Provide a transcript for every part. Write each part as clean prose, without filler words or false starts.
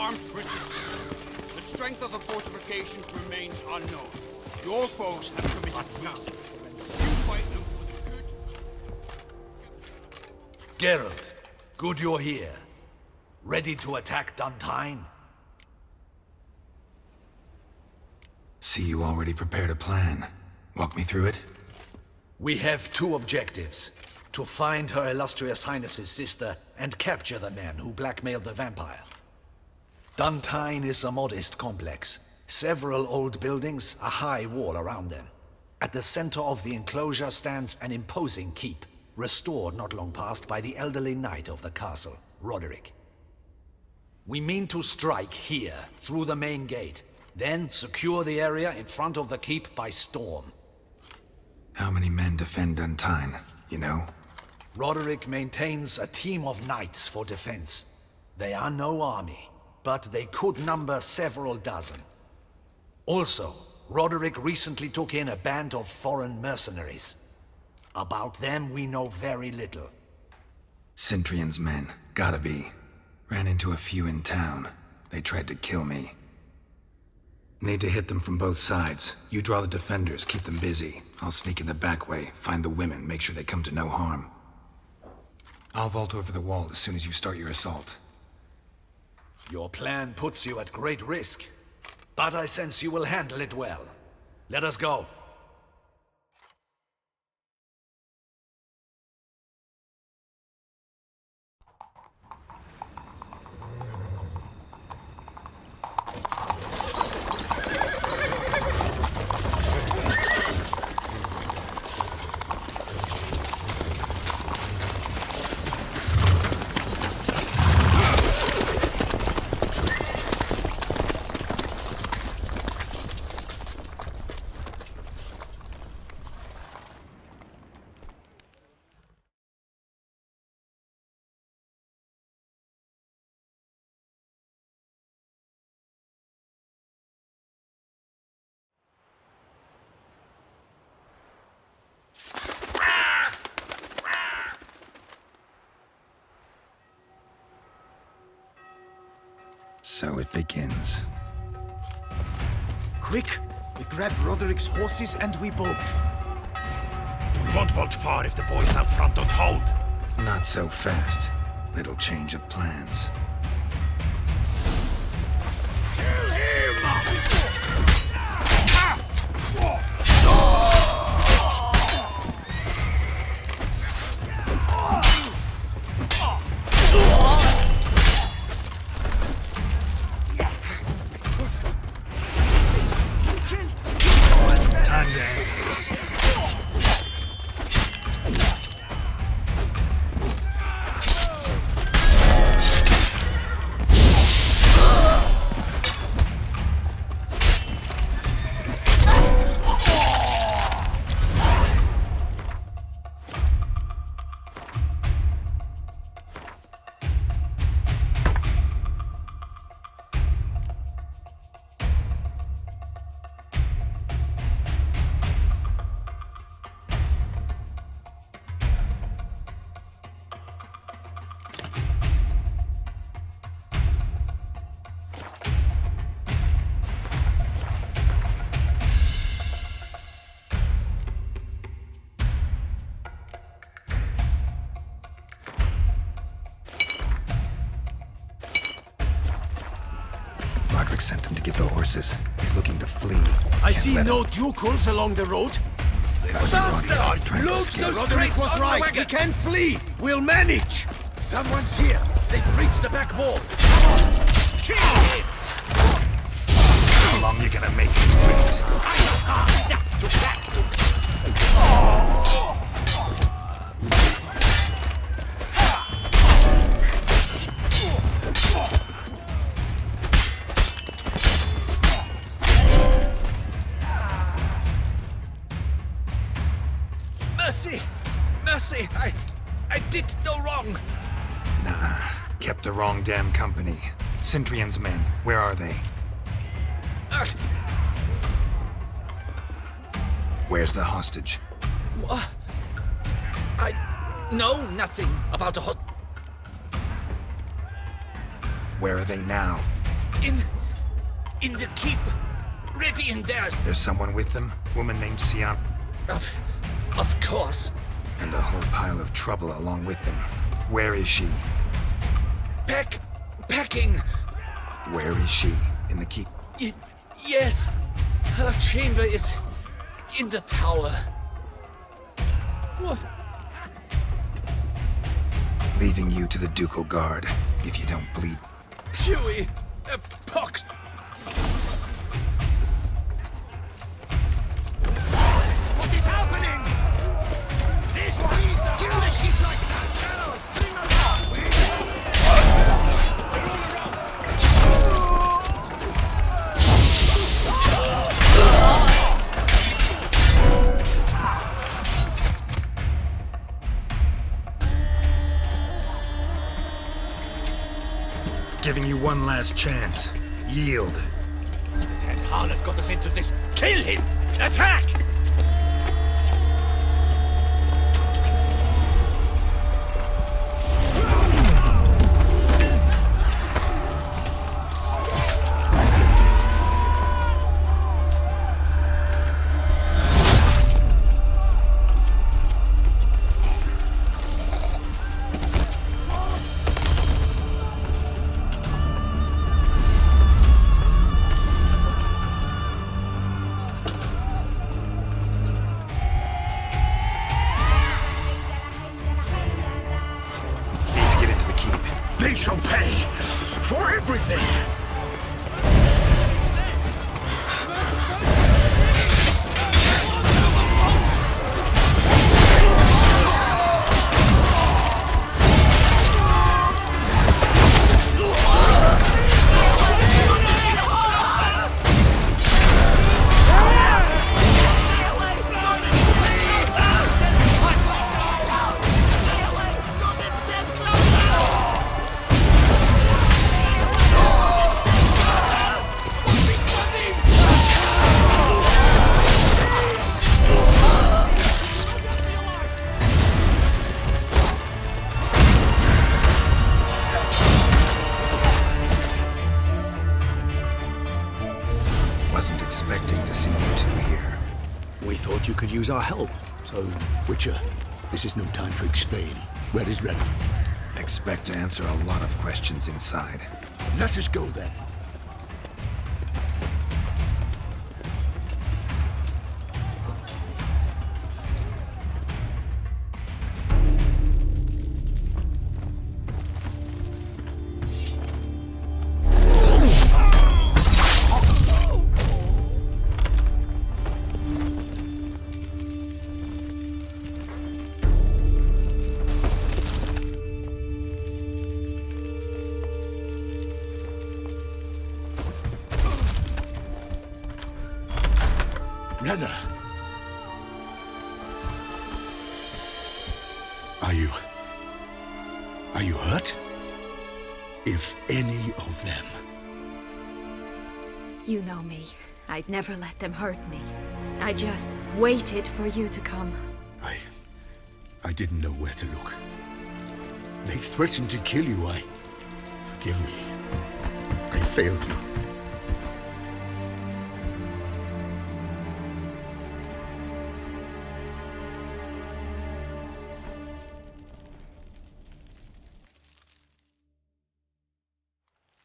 armed resistance. The strength of the fortifications remains unknown. Your foes have committed treason. You fight them for the good. Geralt, good you're here. Ready to attack Duntine? See you already prepared a plan. Walk me through it? We have two objectives. To find Her Illustrious Highness's sister and capture the men who blackmailed the vampire. Duntine is a modest complex. Several old buildings, a high wall around them. At the center of the enclosure stands an imposing keep, restored not long past by the elderly knight of the castle, Roderick. We mean to strike here, through the main gate, then secure the area in front of the keep by storm. How many men defend Duntine, you know? Roderick maintains a team of knights for defense. They are no army, but they could number several dozen. Also, Roderick recently took in a band of foreign mercenaries. About them we know very little. Cintrian's men, gotta be. Ran into a few in town. They tried to kill me. Need to hit them from both sides. You draw the defenders, keep them busy. I'll sneak in the back way, find the women, make sure they come to no harm. I'll vault over the wall as soon as you start your assault. Your plan puts you at great risk, but I sense you will handle it well. Let us go. So it begins. Quick! We grab Roderick's horses and we bolt. We won't bolt far if the boys out front don't hold. Not so fast. Little change of plans. Kill him! Roderick sent them to get the horses. He's looking to flee. I see no ducals along the road. Faster! Look, Roderick was right. We can flee. We'll manage. Someone's here. They've reached the back wall. Kill him! How long you gonna make him wait? Mercy! Mercy! I did no wrong. Nah, kept the wrong damn company. Cintrian's men, where are they? Where's the hostage? What? I know nothing about the Where are they now? In the keep. Ready in there. There's someone with them? Woman named Sian. Of course. And a whole pile of trouble along with them. Where is she? Packing. Where is she? In the keep? Yes. Her chamber is in the tower. What? Leaving you to the ducal guard, if you don't bleed. Chewie! Pox! What is happening? This one! Kill the shit like that! Bring them up! They're all around! Giving you one last chance. Yield. That harlot got us into this. Kill him! Attack! They shall pay for everything! Expecting to see you two here. We thought you could use our help. So, Witcher, this is no time to explain. Red is ready. Expect to answer a lot of questions inside. Let us go then. Renna! Are you hurt? If any of them. You know me. I'd never let them hurt me. I just waited for you to come. I didn't know where to look. They threatened to kill you. Forgive me. I failed you.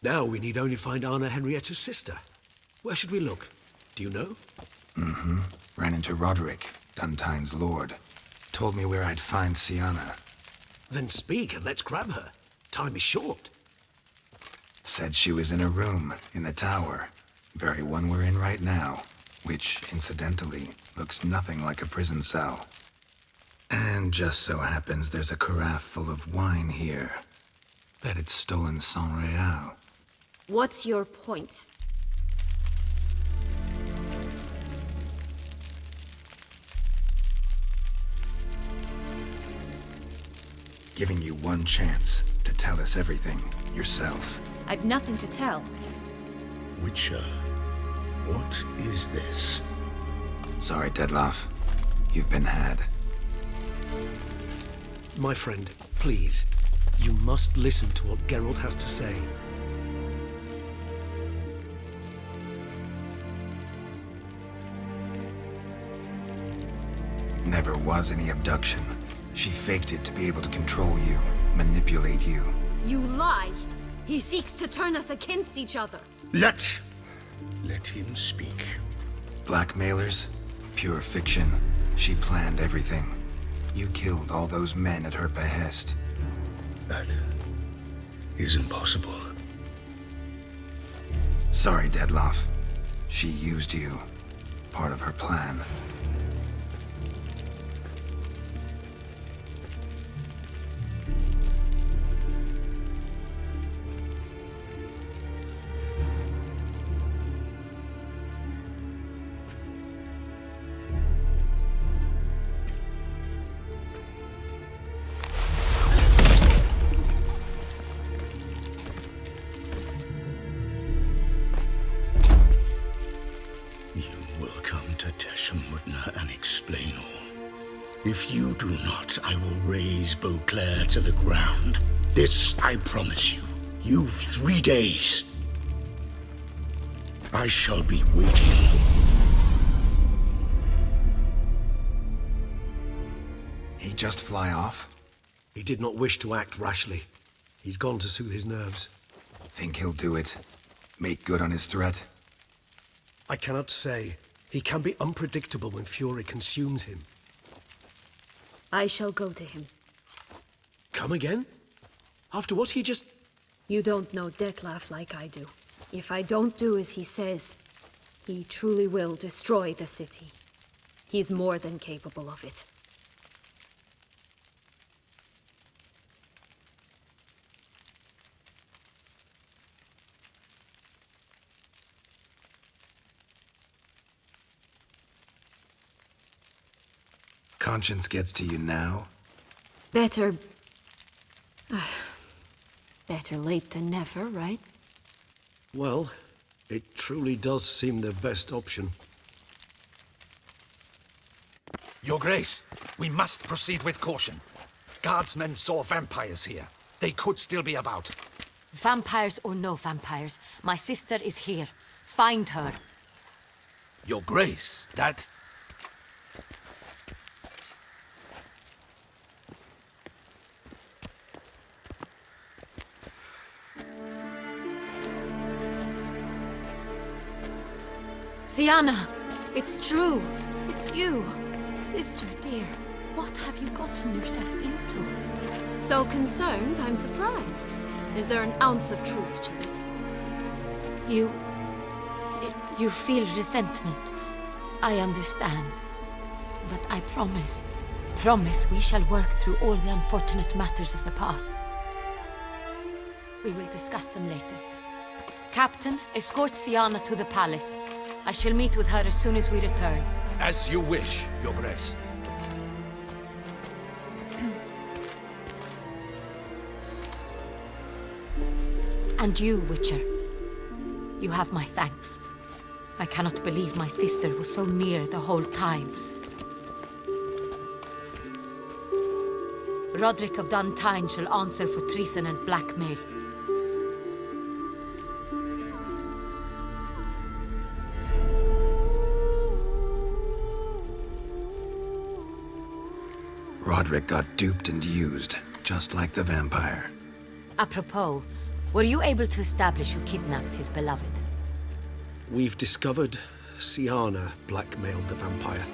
Now we need only find Anna Henrietta's sister. Where should we look? Do you know? Ran into Roderick, Duntine's lord. Told me where I'd find Sienna. Then speak and let's grab her. Time is short. Said she was in a room in the tower. Very one we're in right now. Which, incidentally, looks nothing like a prison cell. And just so happens there's a carafe full of wine here. Bet it's stolen San Real. What's your point? Giving you one chance to tell us everything yourself. I've nothing to tell. Witcher, what is this? Sorry, Deadloff. You've been had. My friend, please. You must listen to what Geralt has to say. Never was any abduction. She faked it to be able to control you, manipulate you. You lie! He seeks to turn us against each other. Let him speak. Blackmailers? Pure fiction. She planned everything. You killed all those men at her behest. That is impossible. Sorry, Deadloff. She used you. Part of her plan. And explain all. If you do not, I will raise Beauclair to the ground. This I promise you. You've 3 days. I shall be waiting. He just fly off? He did not wish to act rashly. He's gone to soothe his nerves. Think he'll do it? Make good on his threat? I cannot say. He can be unpredictable when fury consumes him. I shall go to him. Come again? After what he just... You don't know Detlef like I do. If I don't do as he says, he truly will destroy the city. He's more than capable of it. Conscience gets to you now? Better late than never, right? Well, it truly does seem the best option. Your Grace, we must proceed with caution. Guardsmen saw vampires here. They could still be about. Vampires or no vampires, my sister is here. Find her. Your Grace, that... Sienna! It's true! It's you! Sister dear, what have you gotten yourself into? So concerned, I'm surprised. Is there an ounce of truth to it? You feel resentment. I understand. But I promise we shall work through all the unfortunate matters of the past. We will discuss them later. Captain, escort Sienna to the palace. I shall meet with her as soon as we return. As you wish, Your Grace. And you, Witcher. You have my thanks. I cannot believe my sister was so near the whole time. Roderick of Duntine shall answer for treason and blackmail. Roderick got duped and used, just like the vampire. Apropos, were you able to establish who kidnapped his beloved? We've discovered Sienna blackmailed the vampire.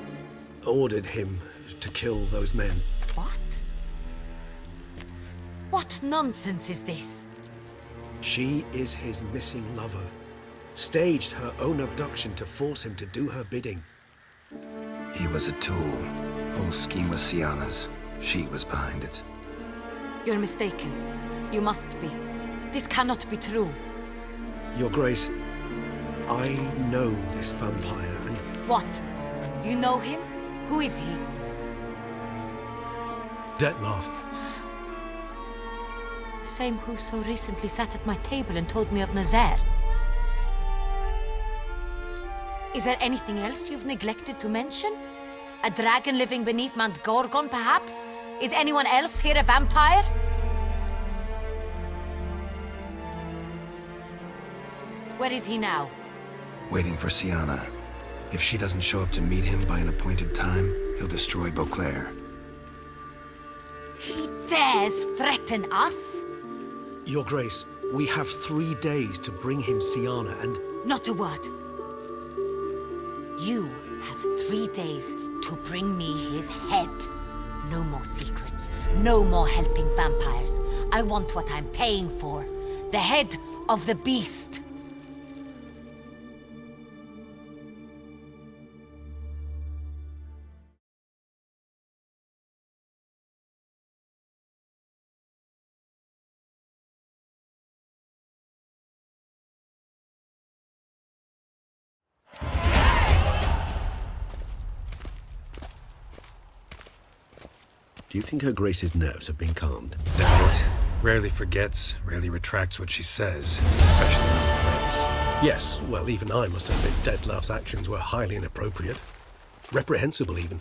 Ordered him to kill those men. What? What nonsense is this? She is his missing lover. Staged her own abduction to force him to do her bidding. He was a tool. Whole scheme was Sienna's. She was behind it. You're mistaken. You must be. This cannot be true. Your Grace, I know this vampire and... What? You know him? Who is he? Detlef. Same who so recently sat at my table and told me of Nazaire. Is there anything else you've neglected to mention? A dragon living beneath Mount Gorgon, perhaps? Is anyone else here a vampire? Where is he now? Waiting for Sienna. If she doesn't show up to meet him by an appointed time, He'll destroy Beauclair. He dares threaten us? Your Grace, we have 3 days to bring him Siana and... Not a word. You have 3 days to bring me his head. No more secrets. No more helping vampires. I want what I'm paying for. The head of the beast. Do you think Her Grace's nerves have been calmed? Doubt it. Rarely forgets, rarely retracts what she says, especially on threats. Yes, well, even I must admit Dettlaff's actions were highly inappropriate. Reprehensible, even.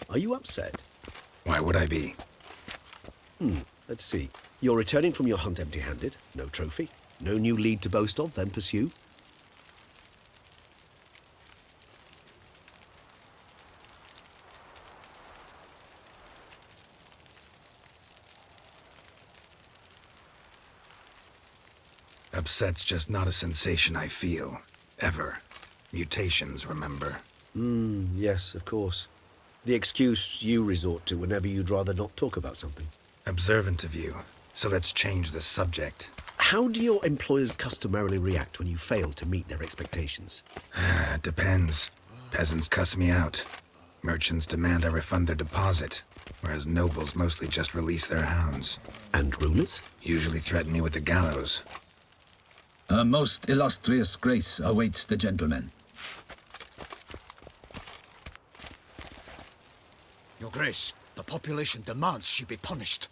Are you upset? Why would I be? Let's see. You're returning from your hunt empty-handed. No trophy. No new lead to boast of, then pursue. Upset's just not a sensation I feel. Ever. Mutations, remember? Yes, of course. The excuse you resort to whenever you'd rather not talk about something. Observant of you. So let's change the subject. How do your employers customarily react when you fail to meet their expectations? Depends. Peasants cuss me out. Merchants demand I refund their deposit, whereas nobles mostly just release their hounds. And rulers? Usually threaten me with the gallows. Her most illustrious grace awaits the gentleman. Your Grace, the population demands she be punished.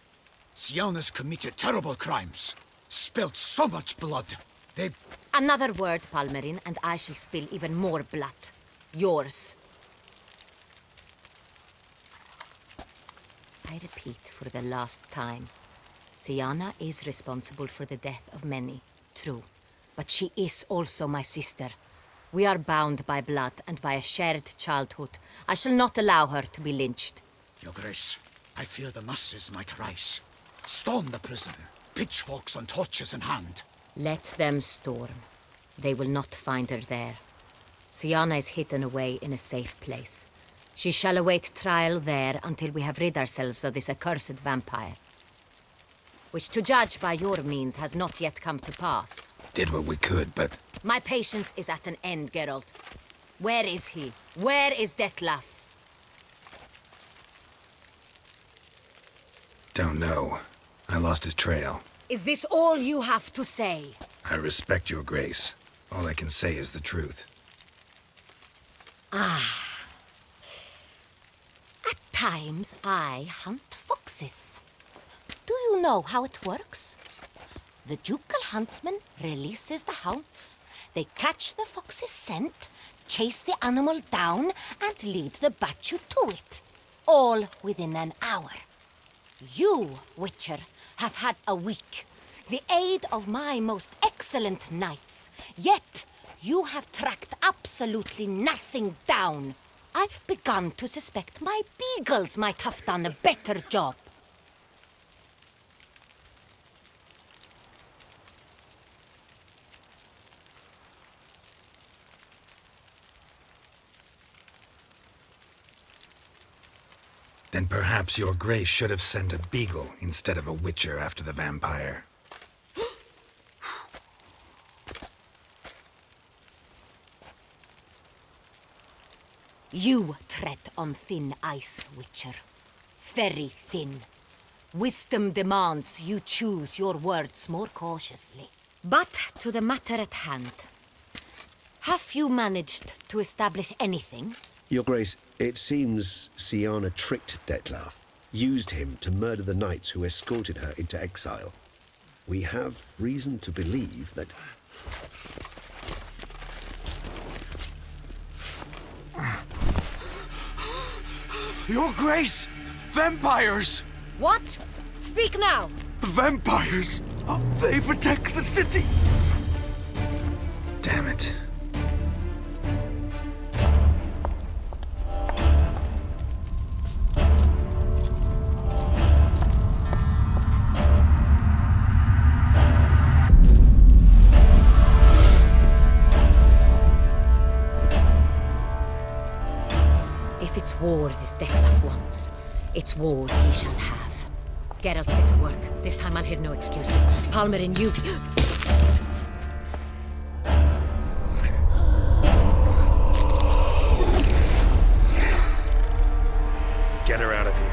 Siana's committed terrible crimes. Spilt so much blood. They... Another word, Palmerin, and I shall spill even more blood. Yours. I repeat for the last time. Siana is responsible for the death of many, true. But she is also my sister. We are bound by blood and by a shared childhood. I shall not allow her to be lynched. Your Grace, I fear the masses might rise. Storm the prison, pitchforks and torches in hand. Let them storm. They will not find her there. Siana is hidden away in a safe place. She shall await trial there until we have rid ourselves of this accursed vampire. Which, to judge by your means, has not yet come to pass. Did what we could, but... My patience is at an end, Geralt. Where is he? Where is Dettlaff? Don't know. I lost his trail. Is this all you have to say? I respect your grace. All I can say is the truth. At times, I hunt foxes. Do you know how it works? The ducal huntsman releases the hounds. They catch the fox's scent, chase the animal down, and lead the battue to it. All within an hour. You, Witcher, have had a week. The aid of my most excellent knights. Yet, you have tracked absolutely nothing down. I've begun to suspect my beagles might have done a better job. Then perhaps your grace should have sent a beagle instead of a witcher after the vampire. You tread on thin ice, Witcher. Very thin. Wisdom demands you choose your words more cautiously. But to the matter at hand. Have you managed to establish anything? Your Grace, it seems Siana tricked Dettlaff, used him to murder the knights who escorted her into exile. We have reason to believe that... Your Grace! Vampires! What? Speak now! Vampires! They protect the city! Damn it. If it's war this Detlef wants, it's war he shall have. Geralt, get to work. This time I'll hear no excuses. Palmer and you... Get her out of here.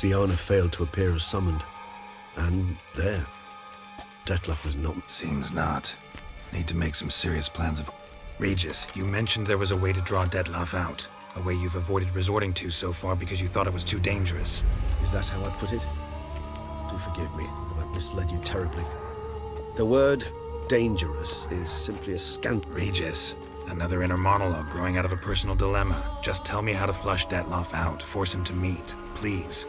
Syanna failed to appear as summoned. And there. Detlef was not... Seems not. Need to make some serious plans of... Regis, you mentioned there was a way to draw Detlef out. A way you've avoided resorting to so far because you thought it was too dangerous. Is that how I put it? Do forgive me that I've misled you terribly. The word dangerous is simply a scant... Regis, another inner monologue growing out of a personal dilemma. Just tell me how to flush Detlef out. Force him to meet. Please.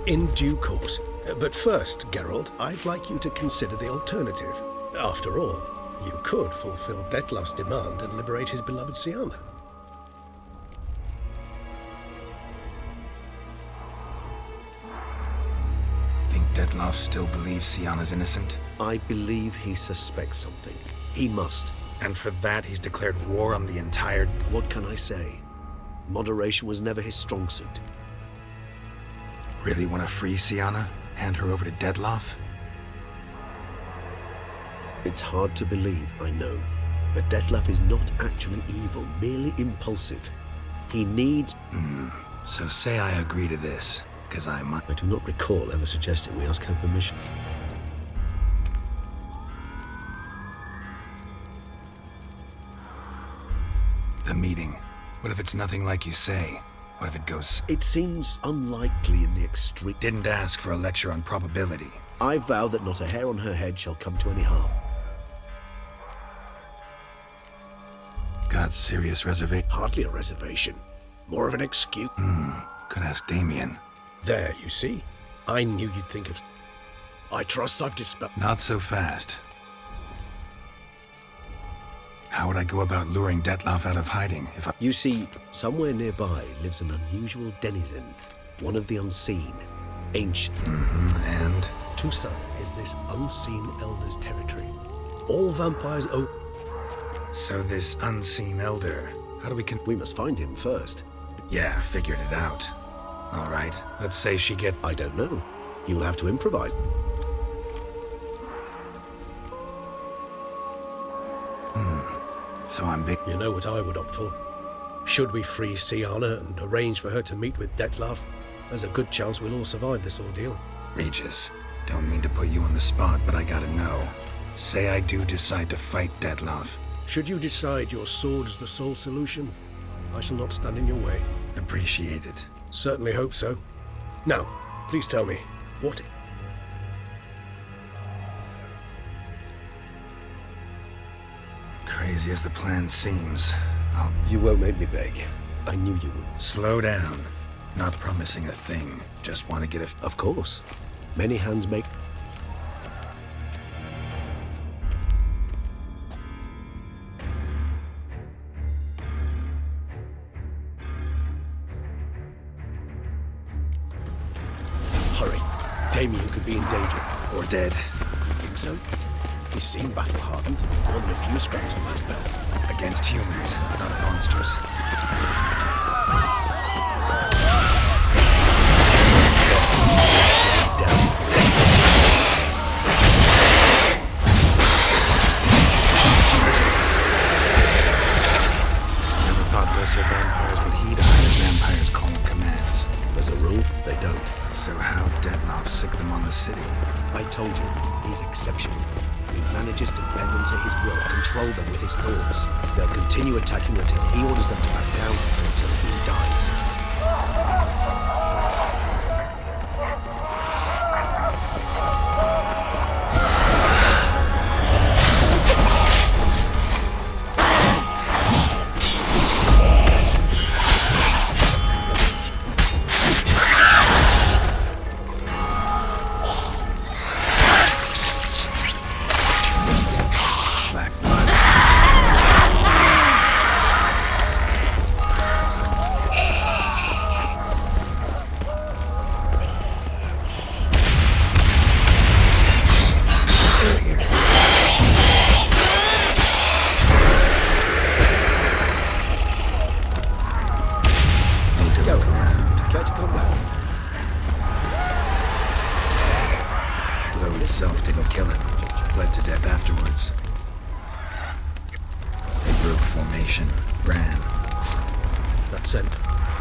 In due course. But first, Geralt, I'd like you to consider the alternative. After all, you could fulfill Detlef's demand and liberate his beloved Syanna. Think Detlef still believes Syanna's innocent? I believe he suspects something. He must. And for that, he's declared war on the entire... What can I say? Moderation was never his strong suit. Really want to free Syanna? Hand her over to Detlef? It's hard to believe, I know. But Detlef is not actually evil, merely impulsive. He needs... So say I agree to this, because I might... I do not recall ever suggesting we ask her permission. The meeting. What if it's nothing like you say? What if it goes... It seems unlikely in the extreme... Didn't ask for a lecture on probability. I vow that not a hair on her head shall come to any harm. Got serious reservation? Hardly a reservation. More of an excuse. Could ask Damien. There, you see? I knew you'd think of... I trust I've dispelled... Not so fast. How would I go about luring Detlef out of hiding if I... You see, somewhere nearby lives an unusual denizen. One of the unseen. Ancient. And? Toussaint is this unseen elder's territory. All vampires owe... So this unseen elder, how do we We must find him first. Yeah, figured it out. All right, let's say she gets... I don't know. You'll have to improvise. So I'm big... You know what I would opt for? Should we free Syanna and arrange for her to meet with Detlef, there's a good chance we'll all survive this ordeal. Regis, don't mean to put you on the spot, but I gotta know. Say I do decide to fight Detlef. Should you decide your sword is the sole solution, I shall not stand in your way. Appreciate it. Certainly hope so. Now, please tell me, what... crazy as the plan seems. You won't make me beg. I knew you would. Slow down. Not promising a thing. Just want to get a... Of course. Many hands make... Hurry. Damien could be in danger. Or dead. You think so? He seemed battle-hardened. More than a few scraps on his belt. Against humans, not monsters. Down for it. Never thought lesser vampires would heed higher vampires calling commands. As a rule, they don't. So how Dettlaff sick them on the city? I told you, he's exceptional. He manages to bend them to his will, control them with his thoughts. They'll continue attacking until he orders them to back down, and until he dies. Itself didn't kill him. Bled to death afterwards. They broke formation. Ran. That scent.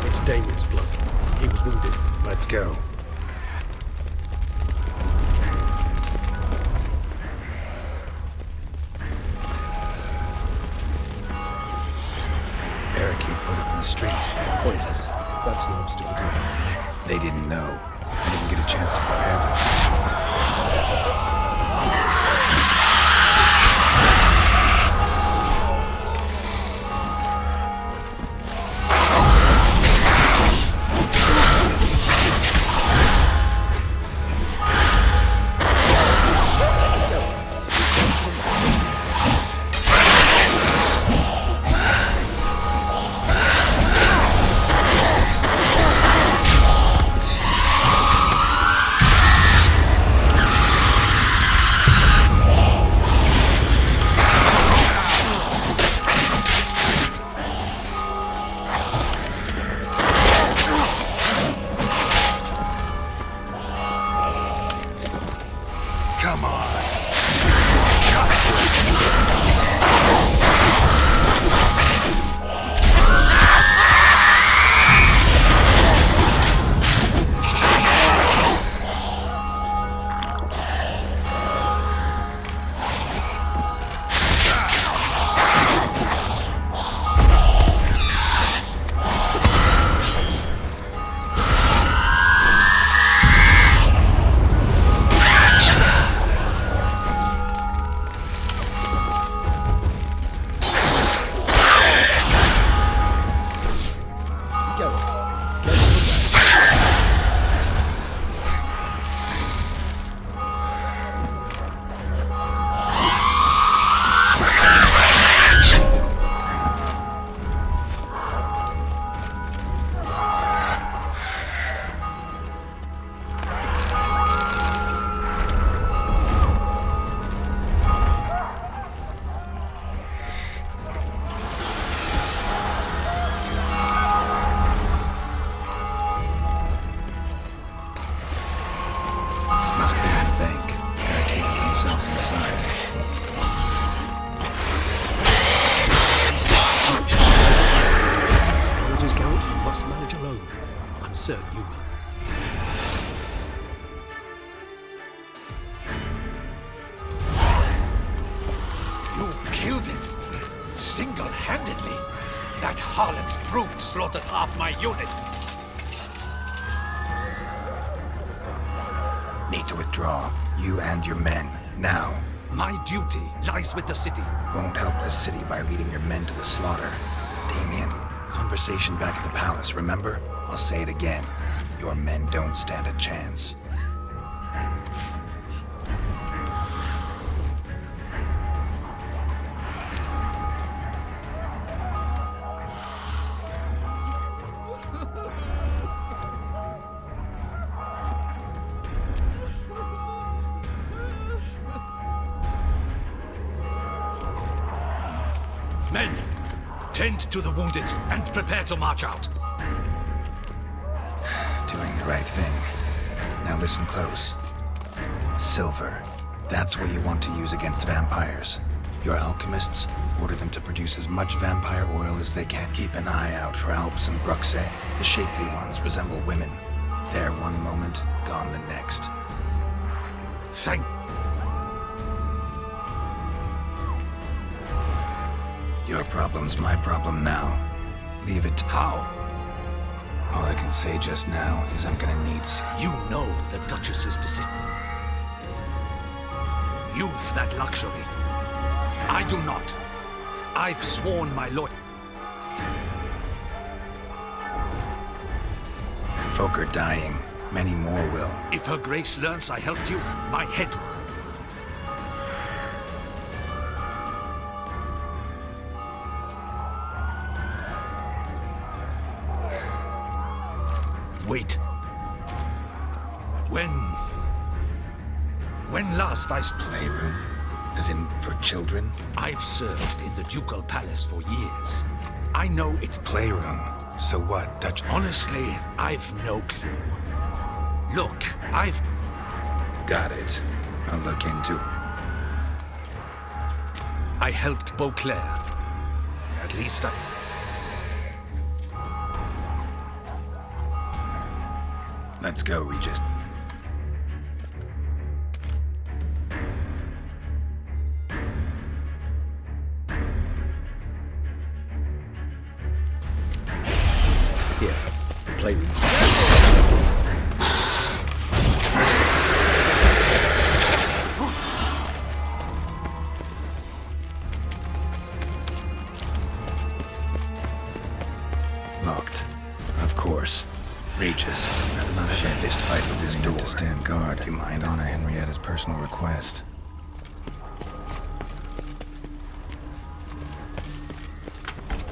It's Damien's blood. He was wounded. Let's go. Barricade put up in the street. Pointless. That's no obstacle to him. They didn't know. I didn't get a chance to prepare them. Certain you will. You killed it! Single-handedly! That Harlem's brute slaughtered half my unit! Need to withdraw. You and your men. Now. My duty lies with the city. Won't help the city by leading your men to the slaughter. Damien, conversation back at the palace, remember? I'll say it again. Your men don't stand a chance. Men, tend to the wounded and prepare to march out. Doing the right thing. Now listen close. Silver. That's what you want to use against vampires. Your alchemists order them to produce as much vampire oil as they can. Keep an eye out for Alps and Bruxe. The shapely ones resemble women. There one moment, gone the next. Thank... Your problem's my problem now. Leave it. How? All I can say just now is I'm gonna need... You know the Duchess's decision. You've that luxury. I do not. I've sworn my lord. Folk are dying. Many more will. If Her Grace learns I helped you, my head... Wait. When last I... Playroom? As in, for children? I've served in the Ducal Palace for years. I know it's... Playroom? So what, Dutch? Honestly, I've no clue. Look, I've... Got it. I'll look into... I helped Beauclair. At least I... Let's go, Regis. Here, playroom. Locked. Of course. Regis, I've not had a fist fight with this door. To stand guard. Do you mind? Donna Henrietta's personal request.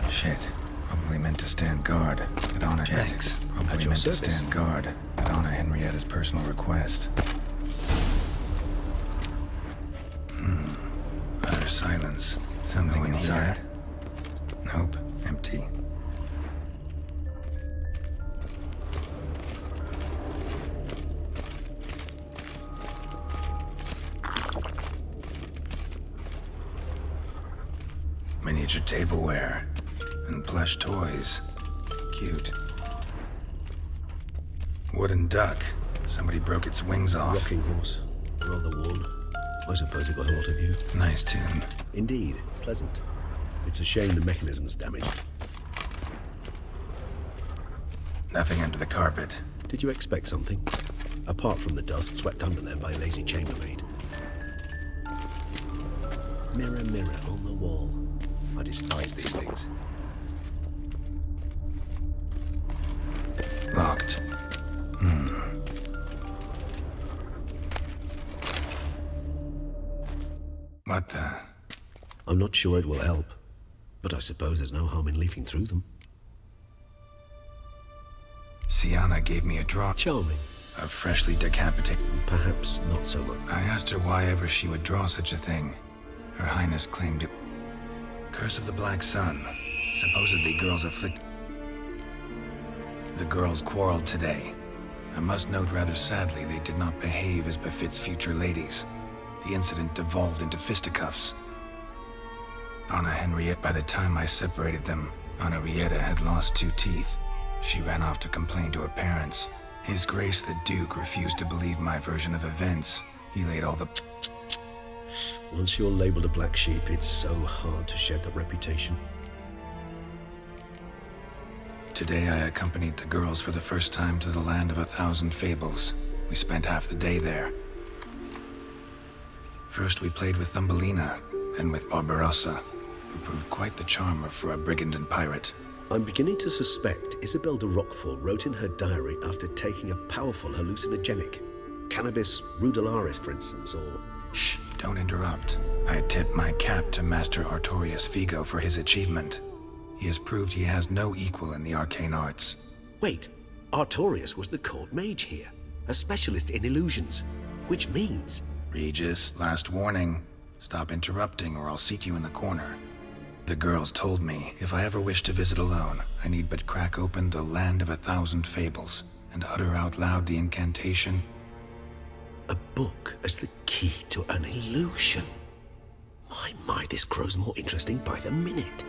Shit. Probably meant to stand guard. But Donna... Thanks. Probably At your meant to service. stand guard. But Donna Henrietta's personal request. Utter silence. Something No one inside. here. Nope. Empty. Miniature tableware. And plush toys. Cute. Wooden duck. Somebody broke its wings off. Rocking horse. Rather worn. I suppose it got a lot of you. Nice tune. Indeed, pleasant. It's a shame the mechanism's damaged. Nothing under the carpet. Did you expect something? Apart from the dust swept under there by a lazy chambermaid. Mirror, mirror on the wall. I despise these things. Locked. What the... I'm not sure it will help, but I suppose there's no harm in leafing through them. Sienna gave me a draw Charming. of freshly decapitated. Perhaps not so much. I asked her why ever she would draw such a thing. Her Highness claimed it. Curse of the Black Sun. Supposedly girls afflict... The girls quarreled today. I must note rather sadly they did not behave as befits future ladies. The incident devolved into fisticuffs. Anna Henriette, by the time I separated them, Anna Rietta had lost 2 teeth. She ran off to complain to her parents. His Grace the Duke refused to believe my version of events. He laid all the... Once you're labeled a black sheep, it's so hard to shed that reputation. Today I accompanied the girls for the first time to the land of 1,000 fables. We spent half the day there. First we played with Thumbelina, then with Barbarossa, who proved quite the charmer for a brigand and pirate. I'm beginning to suspect Isabel de Roquefort wrote in her diary after taking a powerful hallucinogenic. Cannabis rudularis, for instance, or... Shh, don't interrupt. I tip my cap to Master Artorius Figo for his achievement. He has proved he has no equal in the arcane arts. Wait, Artorius was the court mage here, a specialist in illusions, which means... Regis, last warning. Stop interrupting or I'll seat you in the corner. The girls told me if I ever wish to visit alone, I need but crack open the Land of 1,000 Fables and utter out loud the incantation. A book as the key to an illusion. My, this grows more interesting by the minute.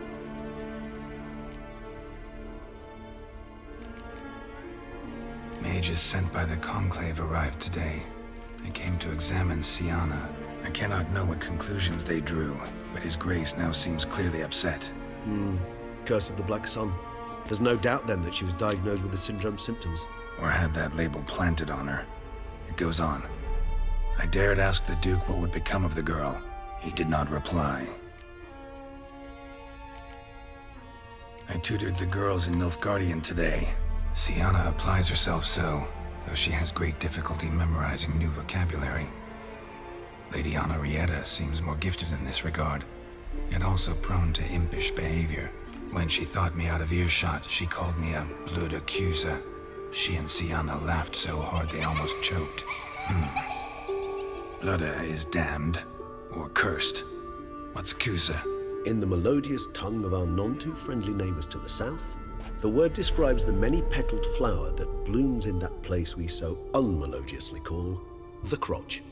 Mages sent by the Conclave arrived today. They came to examine Siana. I cannot know what conclusions they drew, but His Grace now seems clearly upset. Curse of the Black Sun. There's no doubt then that she was diagnosed with the syndrome symptoms. Or had that label planted on her. It goes on. I dared ask the Duke what would become of the girl. He did not reply. I tutored the girls in Nilfgaardian today. Siana applies herself so, though she has great difficulty memorizing new vocabulary. Lady Henrietta seems more gifted in this regard, yet also prone to impish behavior. When she thought me out of earshot, she called me a blood accuser. She and Siana laughed so hard they almost choked. Blooda is damned, or cursed. What's Cusa? In the melodious tongue of our none-too-friendly neighbors to the south, the word describes the many-petaled flower that blooms in that place we so unmelodiously call the crotch.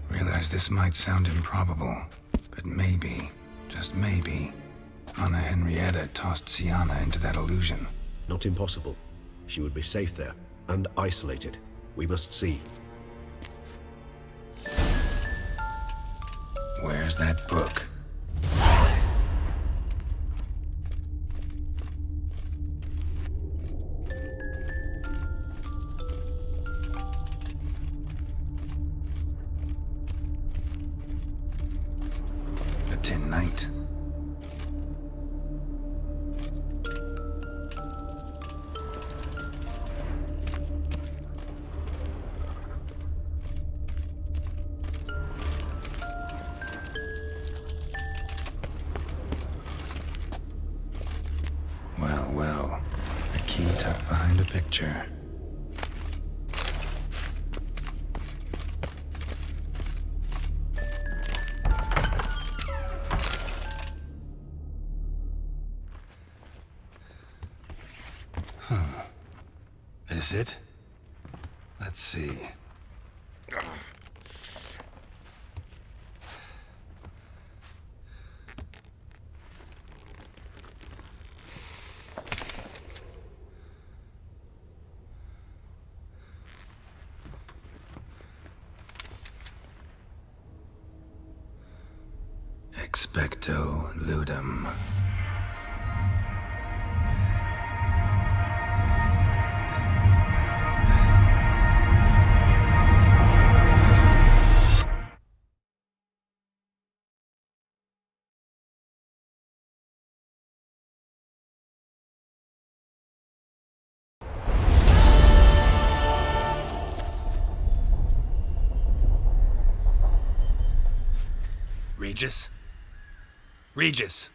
Realize this might sound improbable, but maybe, just maybe, Anna Henrietta tossed Siana into that illusion. Not impossible. She would be safe there, and isolated. We must see. Where's that book? A Tin Knight. Well, a key tucked behind a picture. Is it? Let's see. Expecto ludum. Regis? Regis!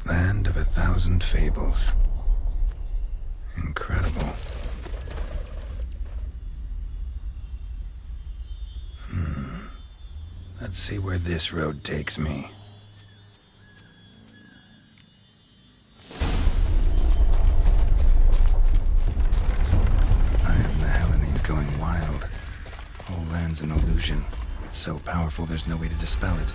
Land of 1,000 Fables. Incredible. Let's see where this road takes me. Going wild. Whole land's an illusion. It's so powerful there's no way to dispel it.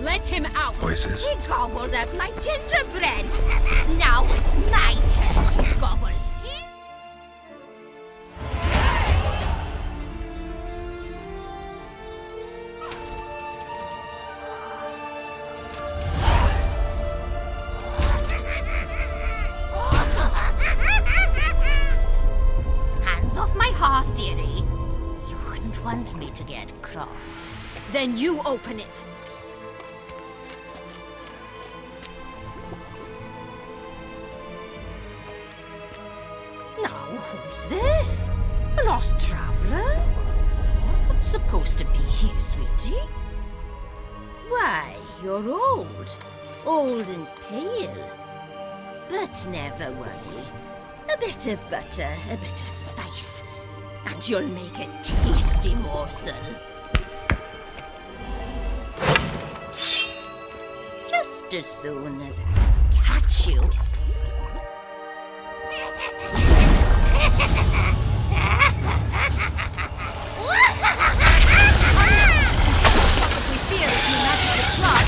Let him out! Voices. He gobbled up my gingerbread. Now it's my turn to gobble him. Hands off my hearth, dearie. You wouldn't want me to get cross. Then you open it. Now, who's this? A lost traveler? What's supposed to be here, sweetie? Why, you're old. Old and pale. But never worry. A bit of butter, a bit of spice, and you'll make a tasty morsel. Just as soon as I catch you. We fear that you magic the plot.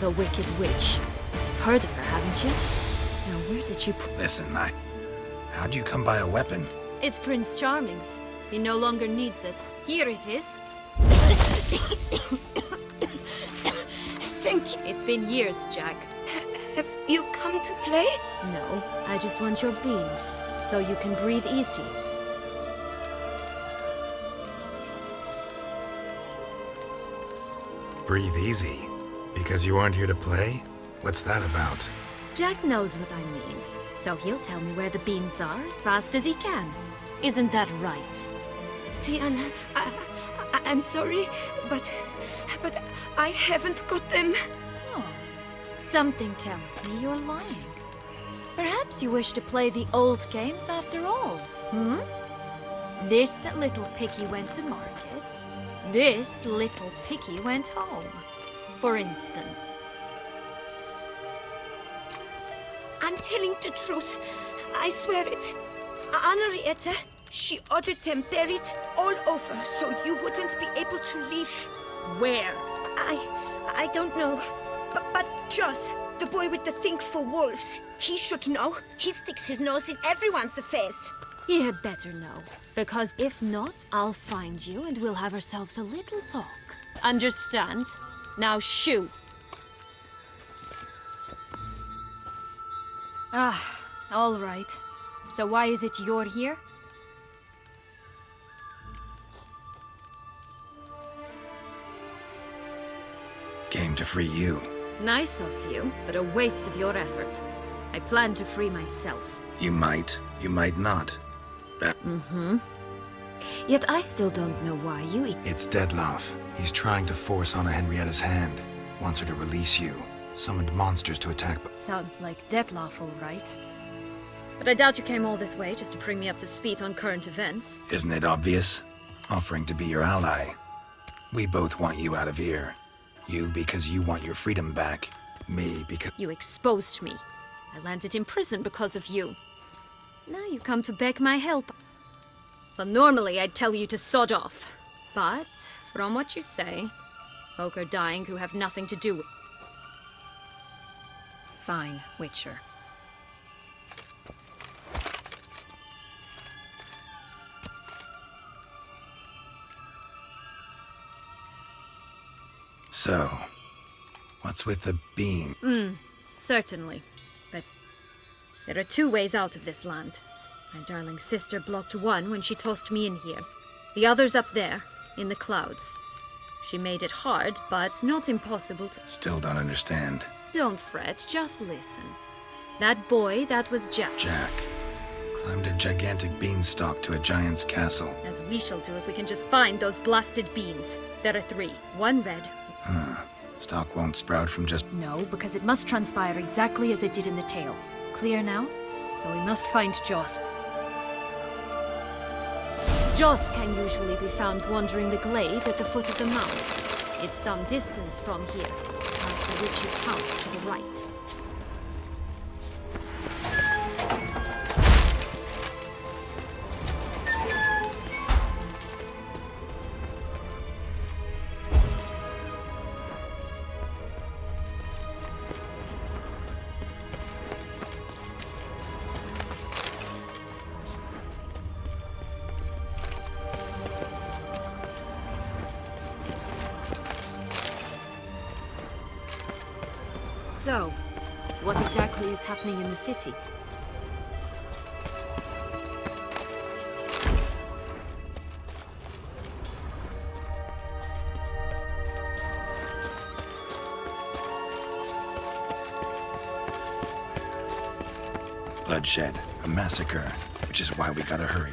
The Wicked Witch. You've heard of her, haven't you? Now, where did you put... Listen, how'd you come by a weapon? It's Prince Charming's. He no longer needs it. Here it is. Thank you. It's been years, Jack. Have you come to play? No, I just want your beans, so you can breathe easy. Breathe easy? Because you aren't here to play? What's that about? Jack knows what I mean, so he'll tell me where the beans are as fast as he can. Isn't that right? Sienna, I'm sorry, but I haven't got them. Oh, something tells me you're lying. Perhaps you wish to play the old games after all, This little piggy went to market. This little piggy went home, for instance. I'm telling the truth. I swear it. Henrietta, she ordered them buried all over so you wouldn't be able to leave. Where? I don't know. But Joss, the boy with the thing for wolves, he should know. He sticks his nose in everyone's affairs. He had better know, because if not, I'll find you and we'll have ourselves a little talk. Understand? Now shoo! Ah, all right. So why is it you're here? Came to free you. Nice of you, but a waste of your effort. I plan to free myself. You might not. Yet I still don't know why you... It's Dettlaff. He's trying to force Anna Henrietta's hand. Wants her to release you. Summoned monsters to attack... Sounds like Dettlaff, all right. But I doubt you came all this way just to bring me up to speed on current events. Isn't it obvious? Offering to be your ally. We both want you out of here. You because you want your freedom back. Me because... You exposed me. I landed in prison because of you. Now you come to beg my help. Well, normally I'd tell you to sod off. But, from what you say, folk are dying who have nothing to do with... Fine, Witcher. So, what's with the beam? Certainly. But there are two ways out of this land. My darling sister blocked one when she tossed me in here. The other's up there, in the clouds. She made it hard, but not impossible to... Still don't understand. Don't fret, just listen. That boy, that was Jack. Jack climbed a gigantic beanstalk to a giant's castle. As we shall do if we can just find those blasted beans. There are 3. 1 red. Stalk won't sprout from just... No, because it must transpire exactly as it did in the tale. Clear now? So we must find Joss. Joss can usually be found wandering the glade at the foot of the mount. It's some distance from here, past the witch's house to the right. So, what exactly is happening in the city? Bloodshed, a massacre, which is why we gotta hurry.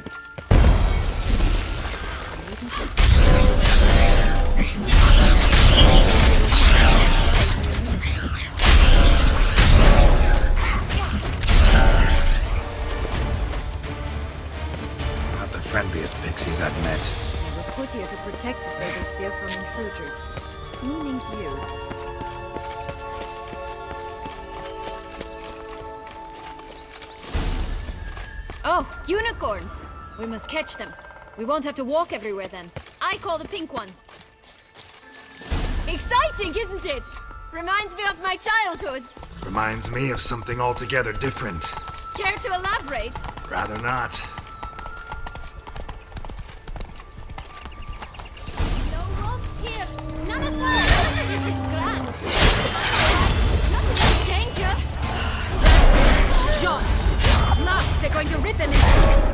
Not the friendliest pixies I've met. They were put here to protect the Fable from intruders, meaning you. Oh, unicorns! We must catch them. We won't have to walk everywhere then. I call the pink one. Exciting, isn't it? Reminds me of my childhood. Reminds me of something altogether different. Care to elaborate? Rather not. No wolves here. None at all. This is grand. Not in any danger. Jaws. At last, they're going to rip them in six.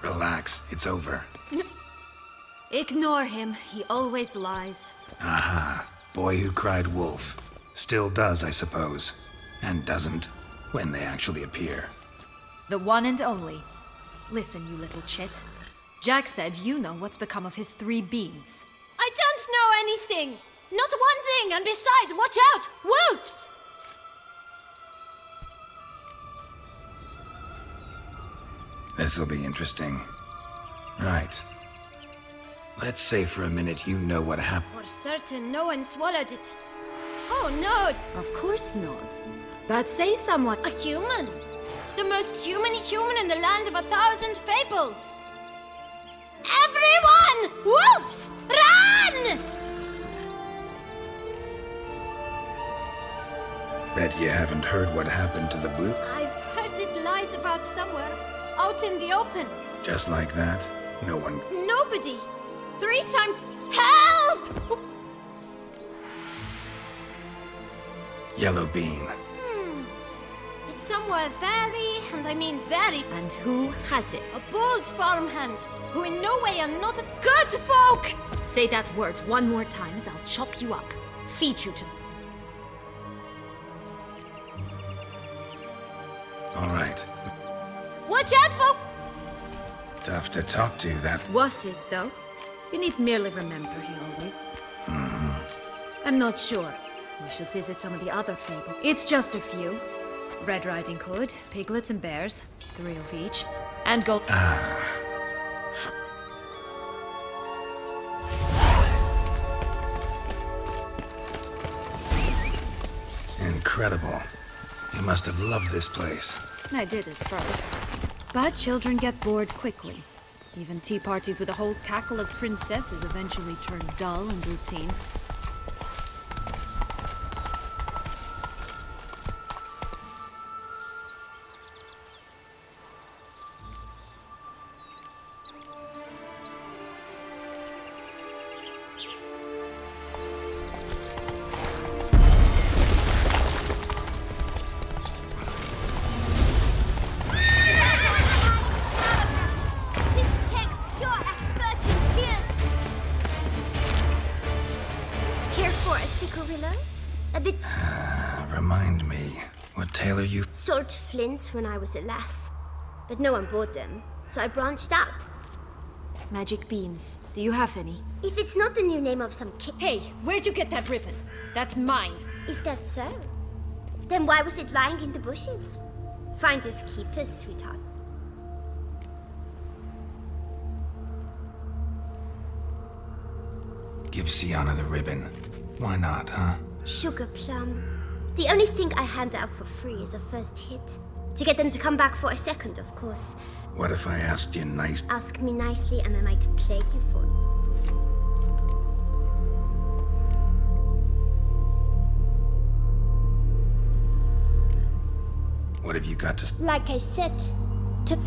Relax, it's over. Ignore him. He always lies. Aha. Boy who cried wolf. Still does, I suppose. And doesn't, when they actually appear. The one and only. Listen, you little chit. Jack said you know what's become of his 3 beans. I don't know anything! Not one thing, and besides, watch out! Wolves! This'll be interesting. Right. Let's say for a minute you know what happened. For certain, no one swallowed it. Oh no! Of course not. But say someone. A human! The most human in the land of 1,000 fables! Everyone! Wolves! Run! Bet you haven't heard what happened to the blue? I've heard it lies about somewhere, out in the open. Just like that? No one... Nobody! 3 times... Help! Yellow bean. It's somewhere very, and I mean very... And who has it? A bold farmhand, who in no way are not good folk! Say that word one more time and I'll chop you up. Feed you to... All right. Watch out, folk! Tough to talk to, that... Was it, though? You need merely remember he always... I'm not sure. You should visit some of the other fables. It's just a few. Red Riding Hood, piglets and bears, 3 of each, and gold... Incredible. You must have loved this place. I did at first. But children get bored quickly. Even tea parties with a whole cackle of princesses eventually turn dull and routine. Remind me, what tailor you... Sold flints when I was a lass, but no one bought them, so I branched out. Magic beans. Do you have any? If it's not the new name of some king... Hey, where'd you get that ribbon? That's mine. Is that so? Then why was it lying in the bushes? Finders keepers, sweetheart. Give Sienna the ribbon. Why not, huh? Sugar plum. The only thing I hand out for free is a first hit. To get them to come back for a second, of course. What if I asked you nice? Ask me nicely and I might play you for it. What have you got to... Like I said, to...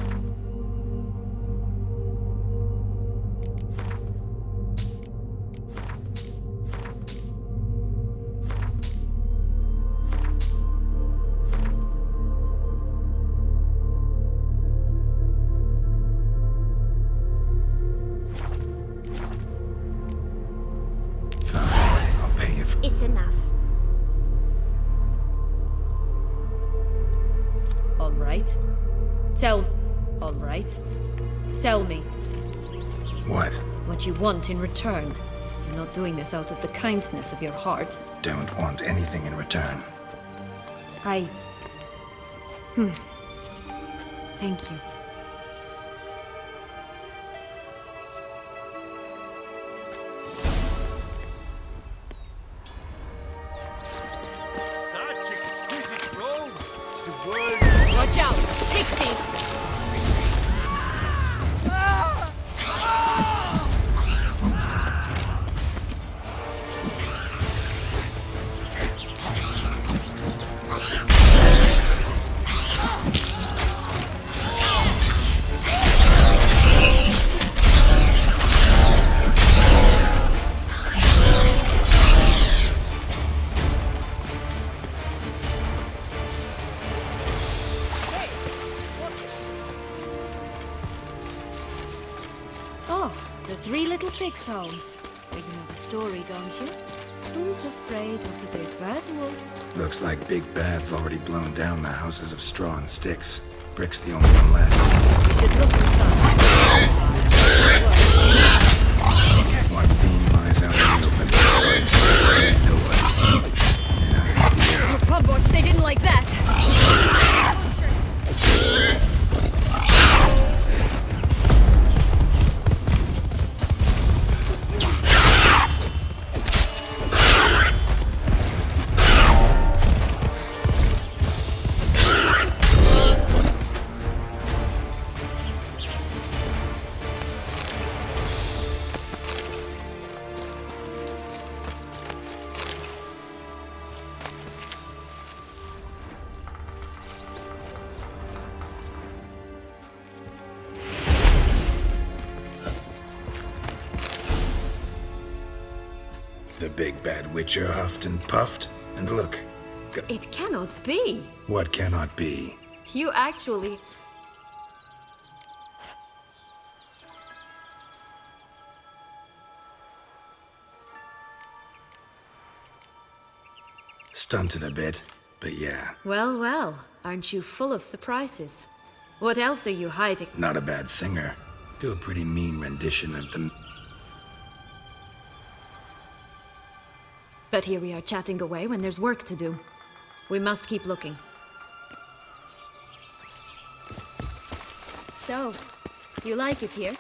It's enough. All right. Tell me. What? What you want in return. You're not doing this out of the kindness of your heart. Don't want anything in return. Thank you. Watch out! Pixies! Three little pigs' homes. You know the story, don't you? Who's afraid of the big bad wolf? Looks like Big Bad's already blown down the houses of straw and sticks. Brick's the only one left. We should look inside. One beam lies out in the open. Oh, pub watch, they didn't like that. The big bad witcher huffed and puffed, and look. It cannot be. What cannot be? You actually... Stunted a bit, but yeah. Well, well. Aren't you full of surprises? What else are you hiding? Not a bad singer. Do a pretty mean rendition of the... But here we are chatting away when there's work to do. We must keep looking. So, you like it here?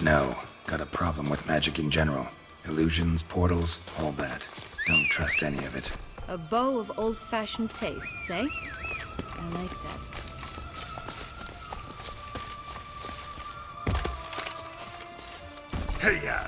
No. Got a problem with magic in general. Illusions, portals, all that. Don't trust any of it. A bow of old-fashioned tastes, eh? I like that. Hey-ya!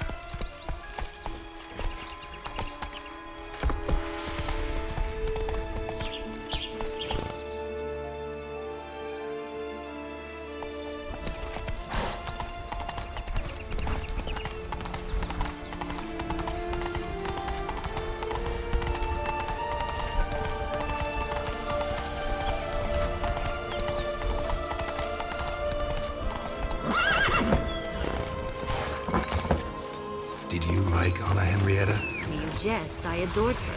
Did you like Anna Henrietta? You jest, I adored her.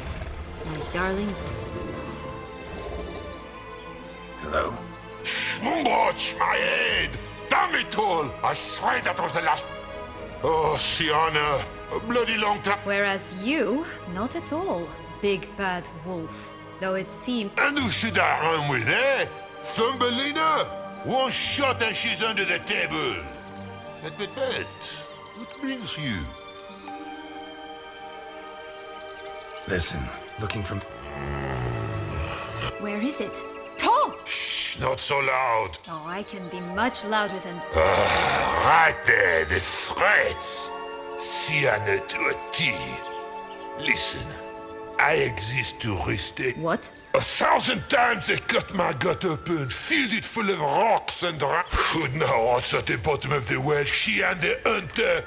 My darling. Hello? Schwumbotsch, my head! Damn it all! I swear that was the last... Oh, Sienna, a bloody long time... Whereas you, not at all, big bad wolf. Though it seemed... And who should I run with, eh? Thumbelina? One shot and she's under the table. But, what brings you? Listen, looking from... Where is it? Talk! Shh, not so loud. Oh, I can be much louder than... Right there, the threats. Sienna to a T. Listen, I exist to restate... What? 1,000 times they cut my gut open, filled it full of rocks and Who now what's at the bottom of the well? She and the hunter.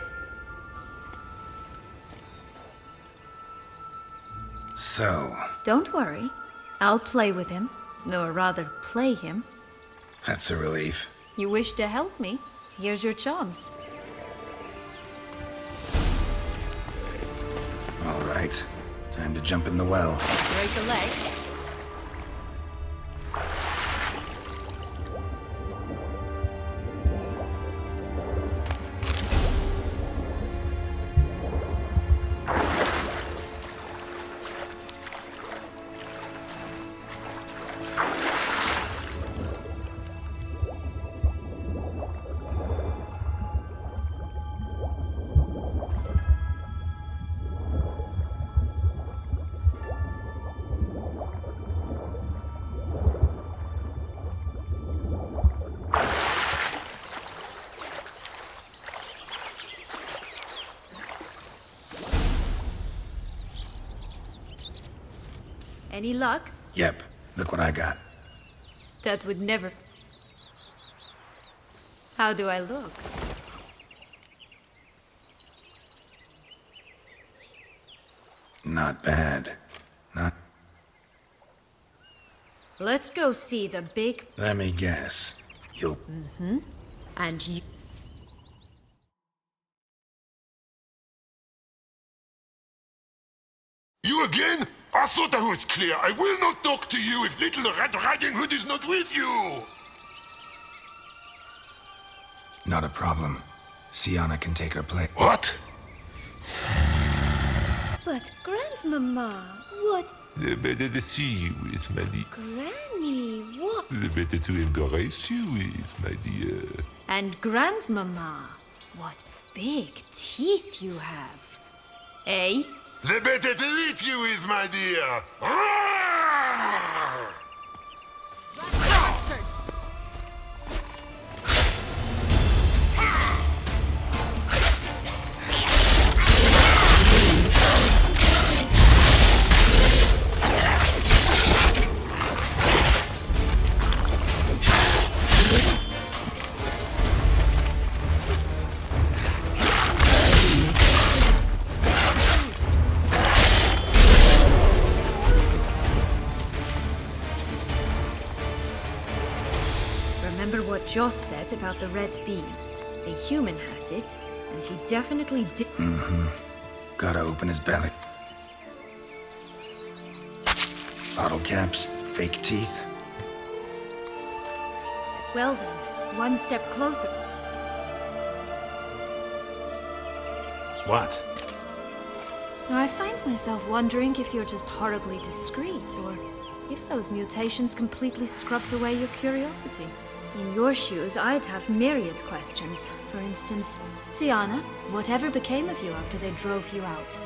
So... Don't worry. I'll play with him. Or rather, play him. That's a relief. You wish to help me? Here's your chance. All right. Time to jump in the well. Break a leg. Any luck? Yep, look what I got. That would never... How do I look? Not bad. Not... Let's go see the big... Let me guess. You'll... Mm-hmm. And you... You again? I thought I was clear. I will not talk to you if little Red Riding Hood is not with you! Not a problem. Sienna can take her place. What? But, Grandmama, what... The better to see you is, my dear. Granny, what... The better to embrace you is, my dear. And Grandmama, what big teeth you have. Eh? The better to eat you is, my dear. Bastards! Remember what Joss said about the red beam? A human has it, and he definitely did. Mm-hmm. Gotta open his belly. Bottle caps, fake teeth. Well then, one step closer. What? Now, I find myself wondering if you're just horribly discreet, or if those mutations completely scrubbed away your curiosity. In your shoes, I'd have myriad questions. For instance, Sienna, whatever became of you after they drove you out?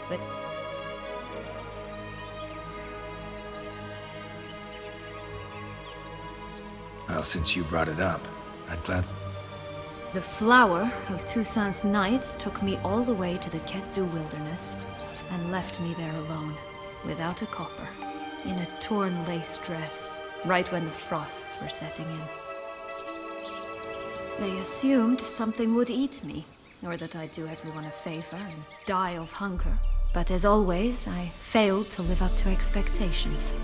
But... Well, since you brought it up, I'd glad... The flower of Toussaint's Knights took me all the way to the Ketdu wilderness and left me there alone, without a copper, in a torn lace dress, right when the frosts were setting in. They assumed something would eat me, or that I'd do everyone a favor and die of hunger. But as always, I failed to live up to expectations.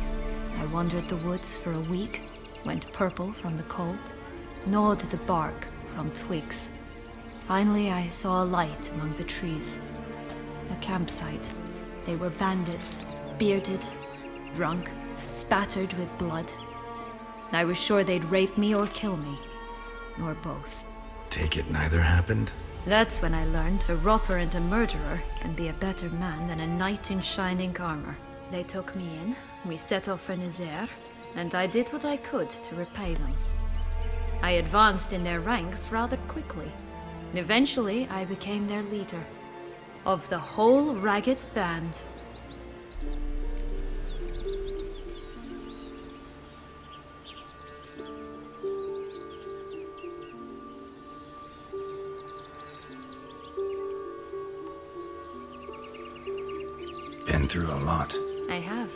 I wandered the woods for a week, went purple from the cold, gnawed the bark from twigs. Finally, I saw a light among the trees. A campsite. They were bandits, bearded, drunk, spattered with blood. I was sure they'd rape me or kill me, or both. Take it neither happened? That's when I learned a robber and a murderer can be a better man than a knight in shining armor. They took me in, we set off for Nazaire, and I did what I could to repay them. I advanced in their ranks rather quickly. Eventually, I became their leader. Of the whole ragged band. Been through a lot. I have.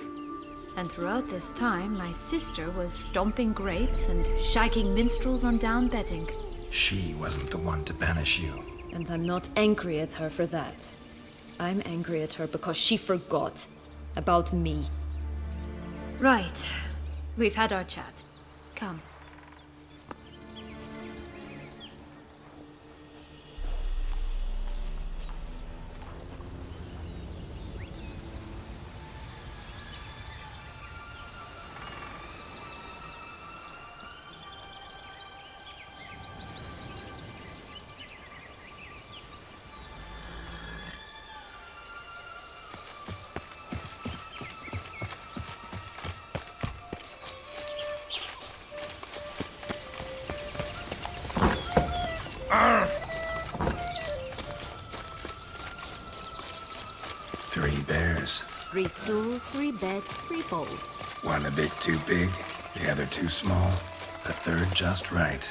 And throughout this time, my sister was stomping grapes and shagging minstrels on down bedding. She wasn't the one to banish you. And I'm not angry at her for that. I'm angry at her because she forgot about me. Right. We've had our chat. Come. Three stools, 3 beds, 3 bowls. One a bit too big, the other too small, the third just right.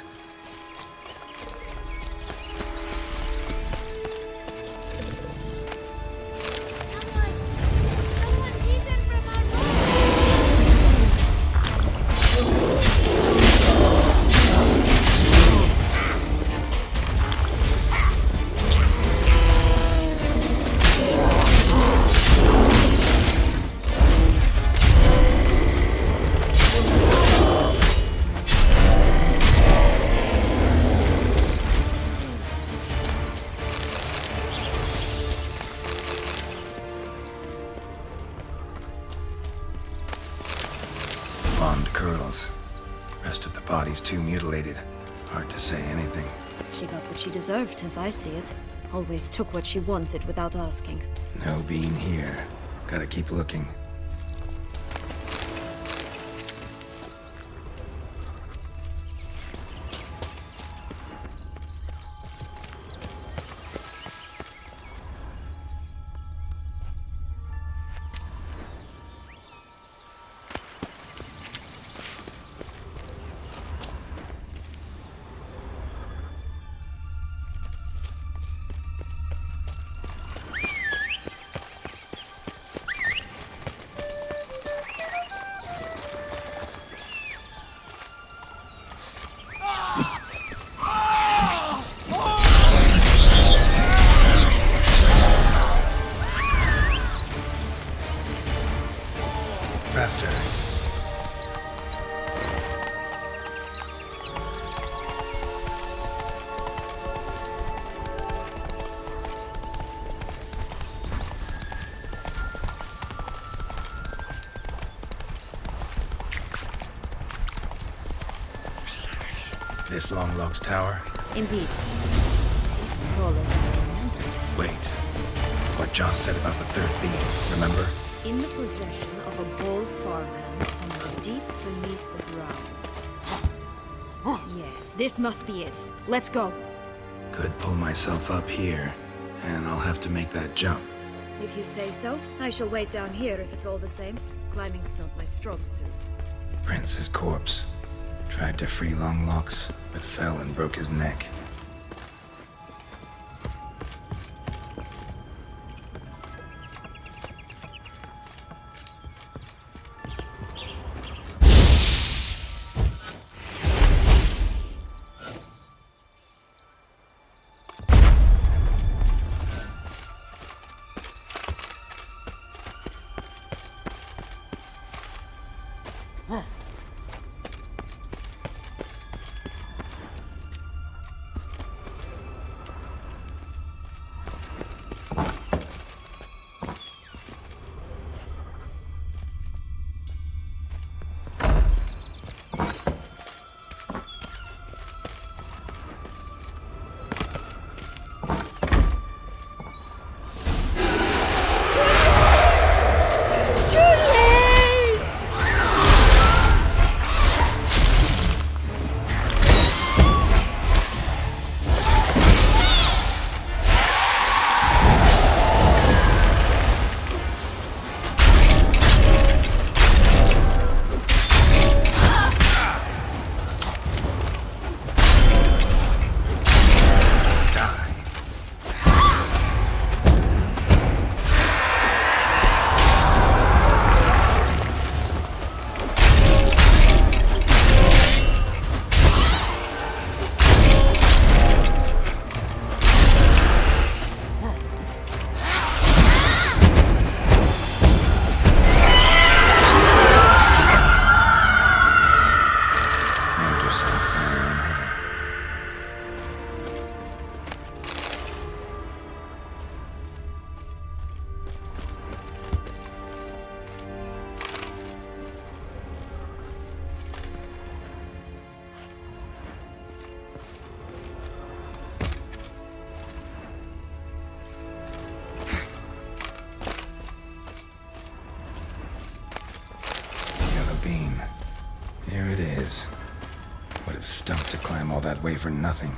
Someone's eaten from our room! too mutilated. Hard to say anything. She got what she deserved, as I see it. Always took what she wanted without asking. No being here. Gotta keep looking. Faster. This long log's tower? Indeed. It's even taller than I remember. Wait. What Joss said about the third beam, remember? In the possession of a bold farmhand somewhere deep beneath the ground. Yes, this must be it. Let's go. Could pull myself up here, and I'll have to make that jump. If you say so, I shall wait down here if it's all the same. Climbing's not my strong suit. Prince's corpse. Tried to free Longlocks, but fell and broke his neck. Here it is. Would have stumped to climb all that way for nothing.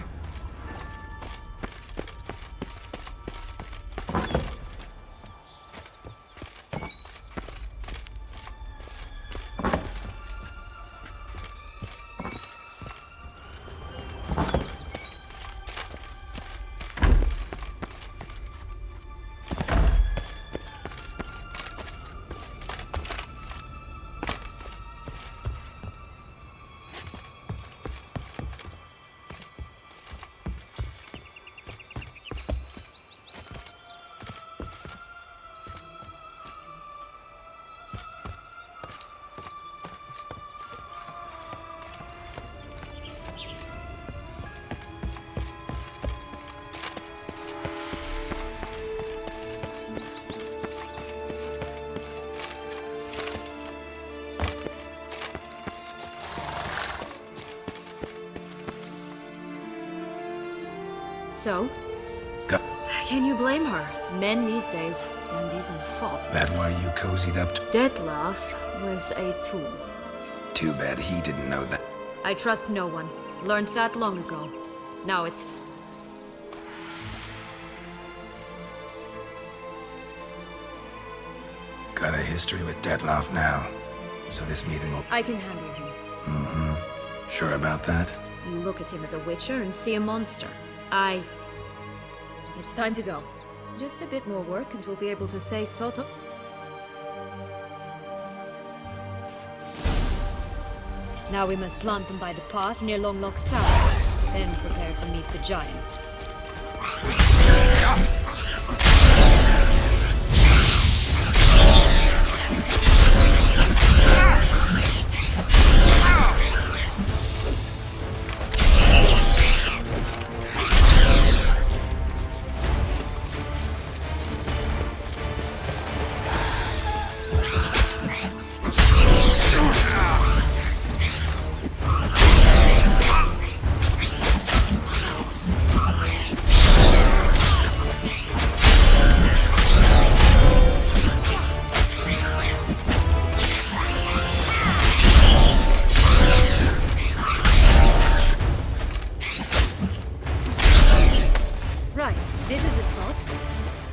So? Go. Can you blame her? Men these days, dandies and fop. That why you cozied up to... Detlef was a tool. Too bad he didn't know that. I trust no one. Learned that long ago. Now it's... Got a history with Detlef now. So this meeting will... I can handle him. Mm-hmm. Sure about that? You look at him as a witcher and see a monster. It's time to go. Just a bit more work and we'll be able to say sort of... Now we must plant them by the path near Longlock's tower. Then prepare to meet the giant.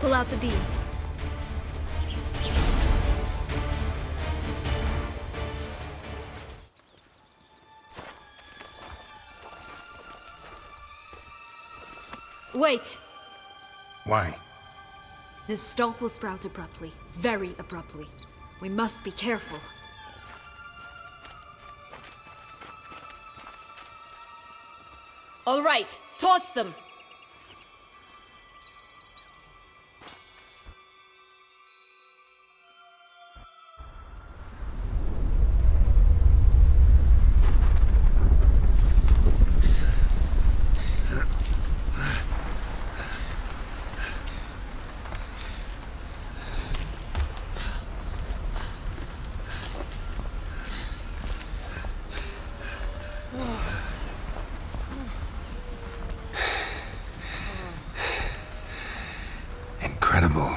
Pull out the beads. Wait! Why? The stalk will sprout abruptly. Very abruptly. We must be careful. All right, toss them! Incredible.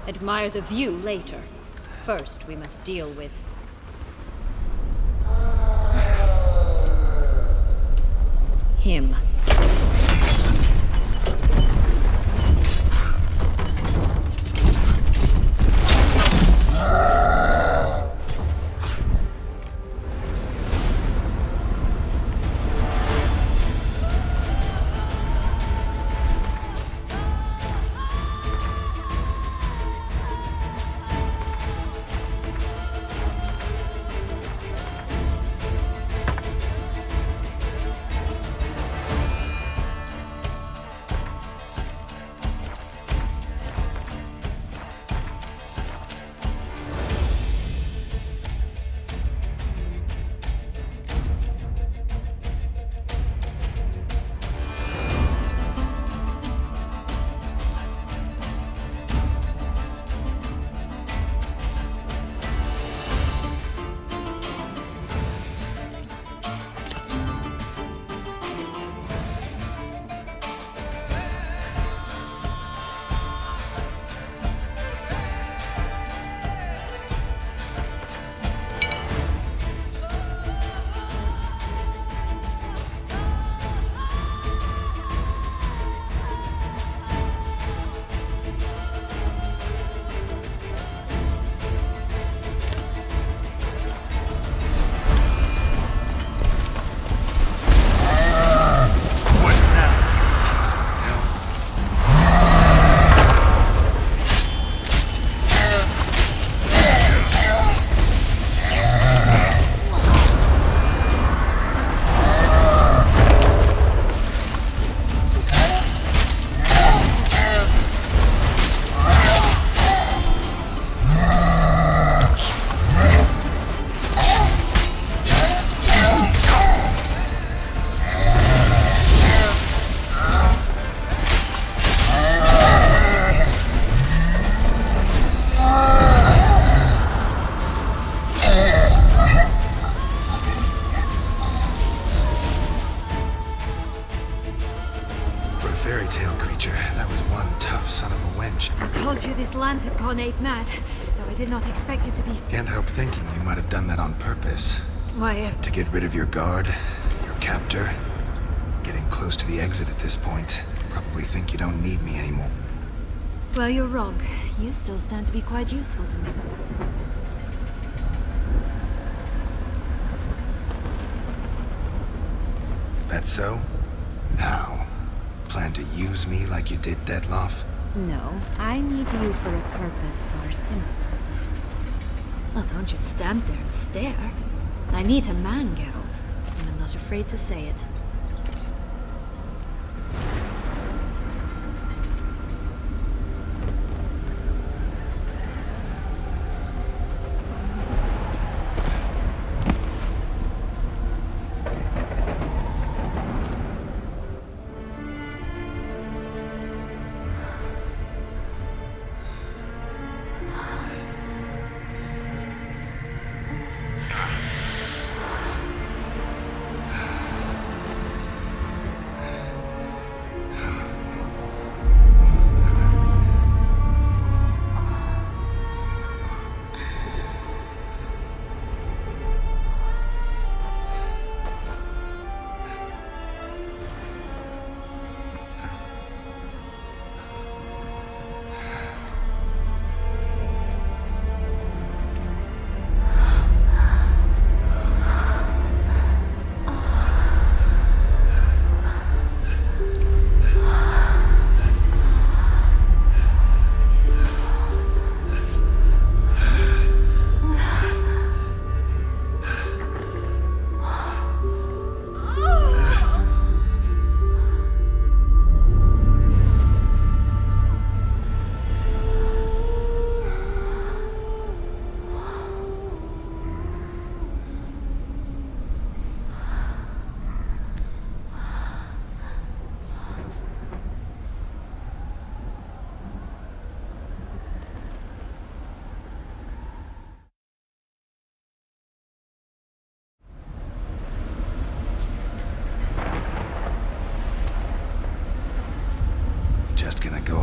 Admire the view later. First, we must deal with... him. ape mad, though I did not expect you to be... Can't help thinking you might have done that on purpose. Why, To get rid of your guard, your captor. Getting close to the exit at this point. Probably think you don't need me anymore. well, you're wrong. You still stand to be quite useful to me. That so? How? Plan to use me like you did Detloff? No, I need you for a purpose far simpler. Well, don't just stand there and stare. I need a man, Geralt, and I'm not afraid to say it.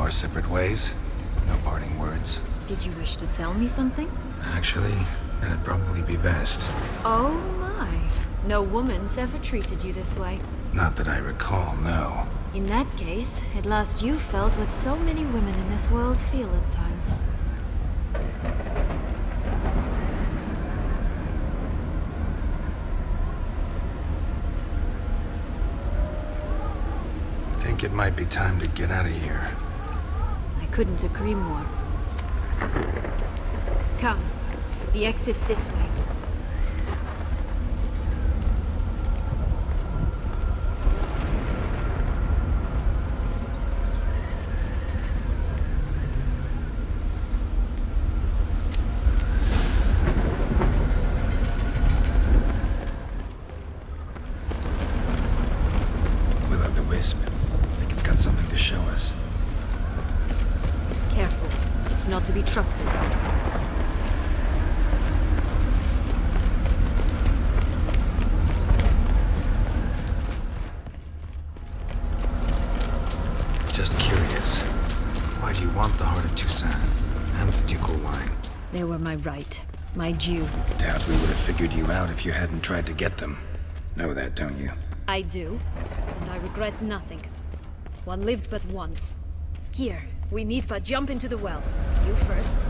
Our separate ways? No parting words? Did you wish to tell me something? Actually, it'd probably be best. Oh my. No woman's ever treated you this way. Not that I recall, no. In that case, at last you felt what so many women in this world feel at times. Think it might be time to get out of here. Couldn't agree more. Come. The exit's this way. Will-o'-the-wisp. Think it's got something to show us. It's not to be trusted. Just curious. Why do you want the heart of Toussaint and the ducal wine? They were my right. My due. Doubt we would have figured you out if you hadn't tried to get them. Know that, don't you? I do. And I regret nothing. One lives but once. Here. We need but jump into the well. You first.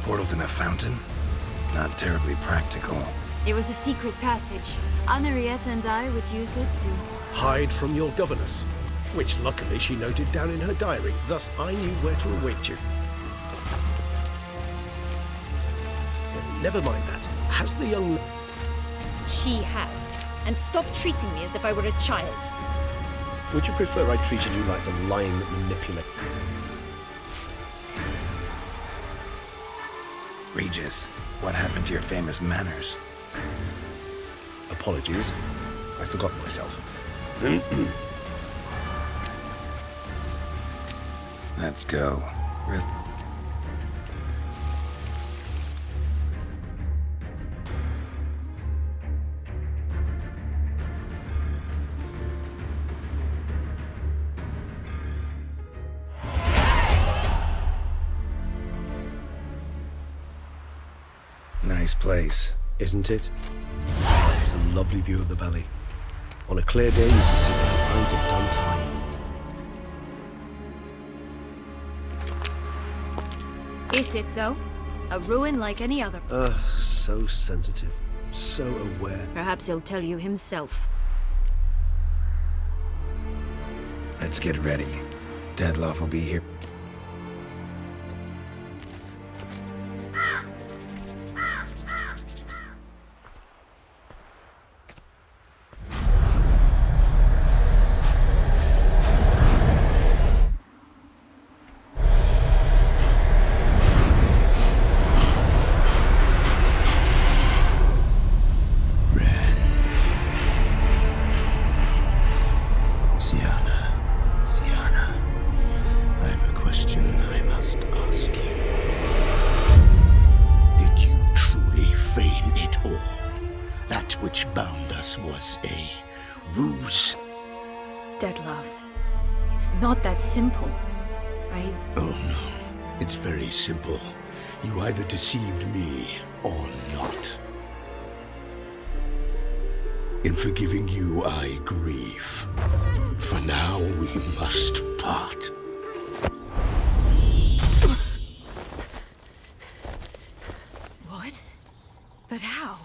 Portals in a fountain? Not terribly practical. It was a secret passage. Henriette and I would use it to... hide from your governess, which luckily she noted down in her diary, thus I knew where to await you. Never mind that. Has the young... She has. and stop treating me as if I were a child. Would you prefer I treated you like the lying manipulator? Regis, what happened to your famous manners? Apologies. I forgot myself. Let's go. Nice place. Isn't it? It offers a lovely view of the valley. On a clear day, you can see the outlines of Duntine. Is it, though? A ruin like any other. So sensitive. So aware. Perhaps he'll tell you himself. Let's get ready. Deadloff will be here. Simple. Oh no, it's very simple. You either deceived me or not. In forgiving you, I grieve. For now, we must part. What? But how?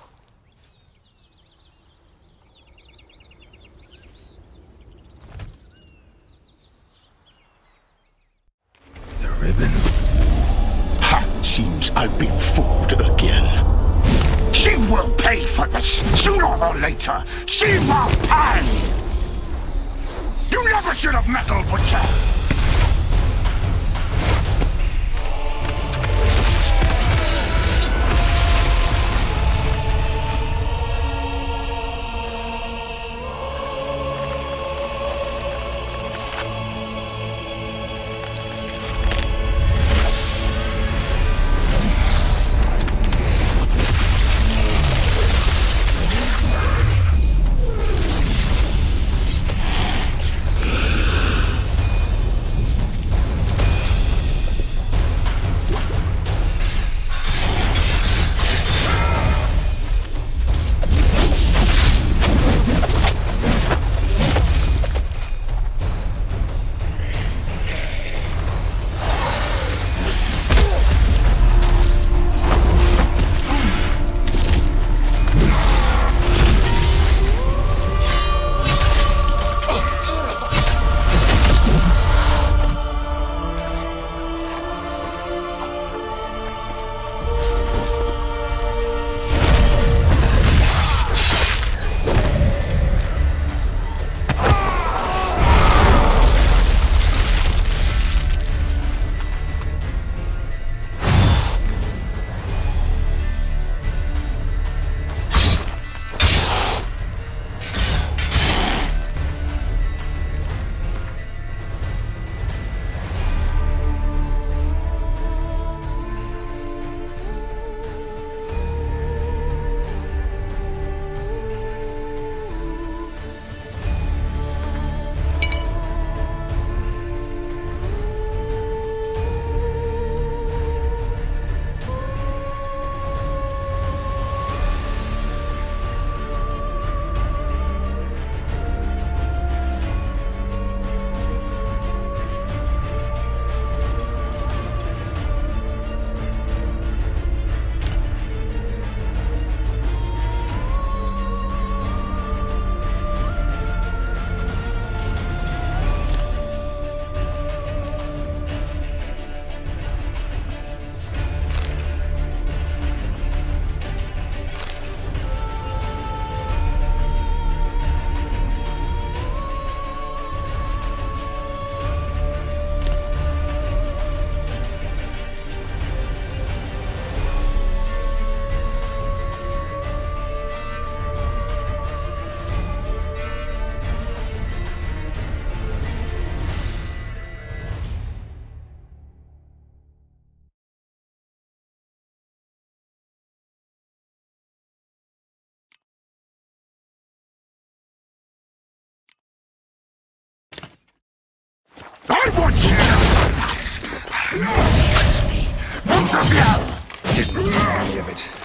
Ribbon. Ha! Seems I've been fooled again. She will pay for this, sooner or later. She will pay! You never should have meddled with her! Didn't need any of it.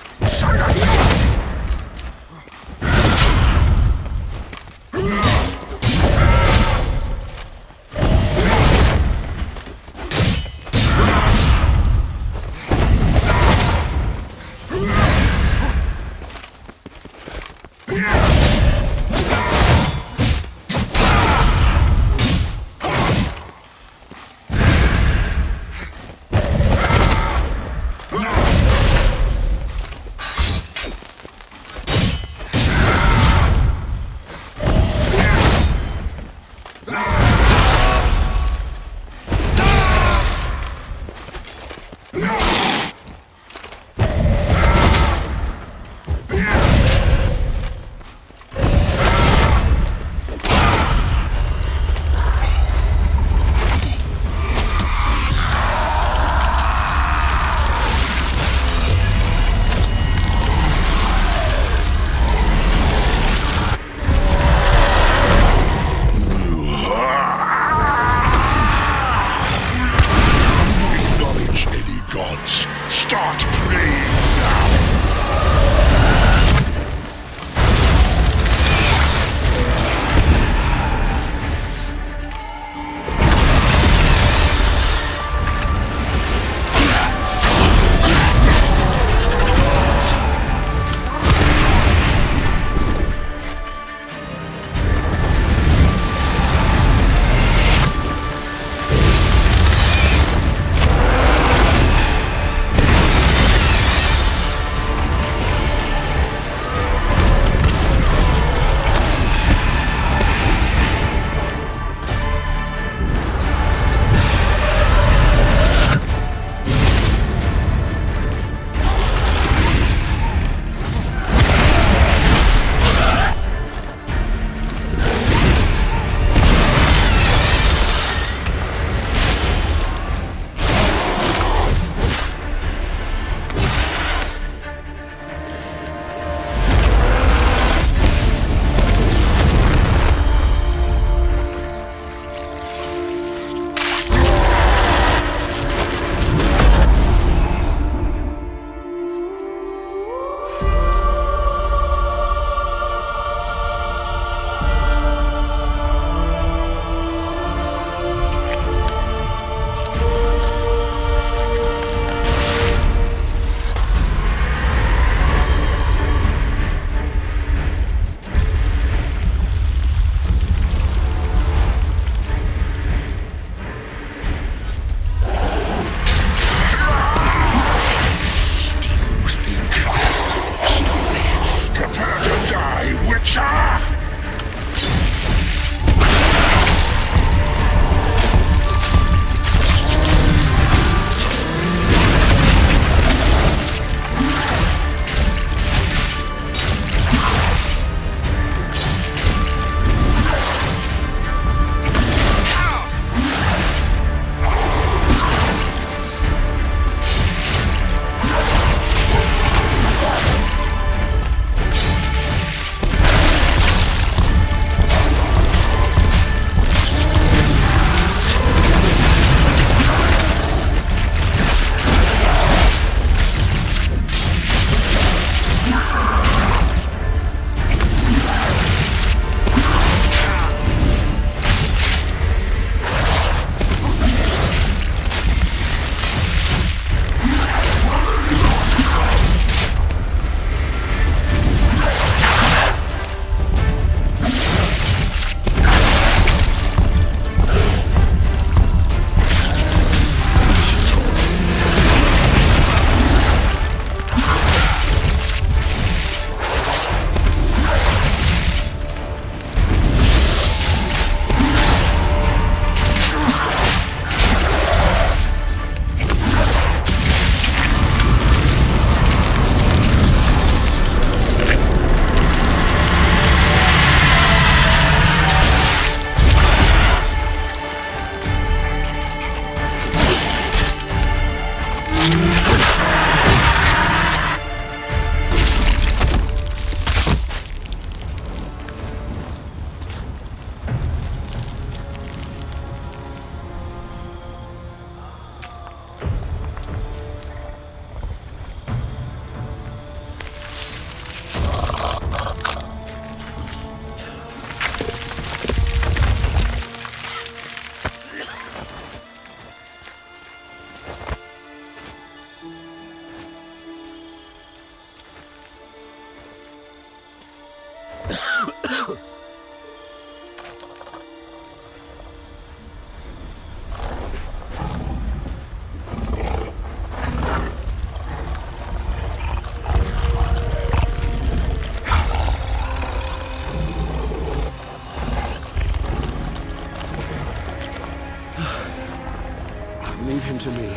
Leave him to me.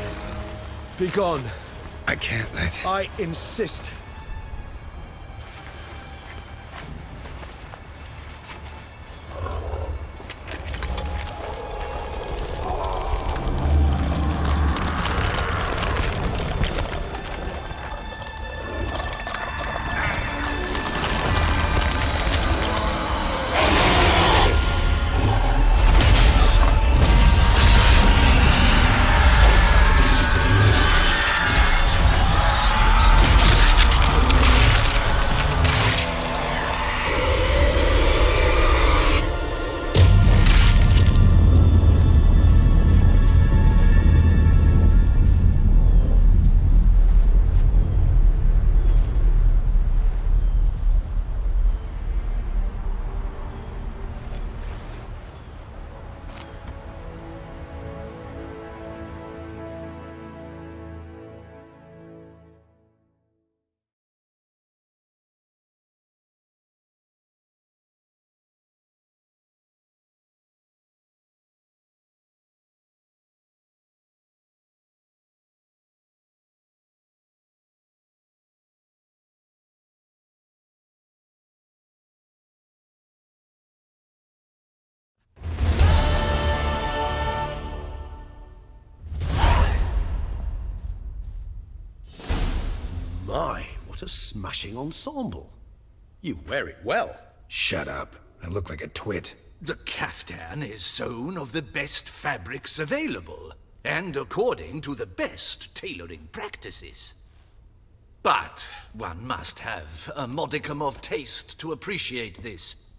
Be gone. I can't let... I insist. My, what a smashing ensemble. You wear it well. Shut up. I look like a twit. The caftan is sewn of the best fabrics available, and according to the best tailoring practices. But one must have a modicum of taste to appreciate this.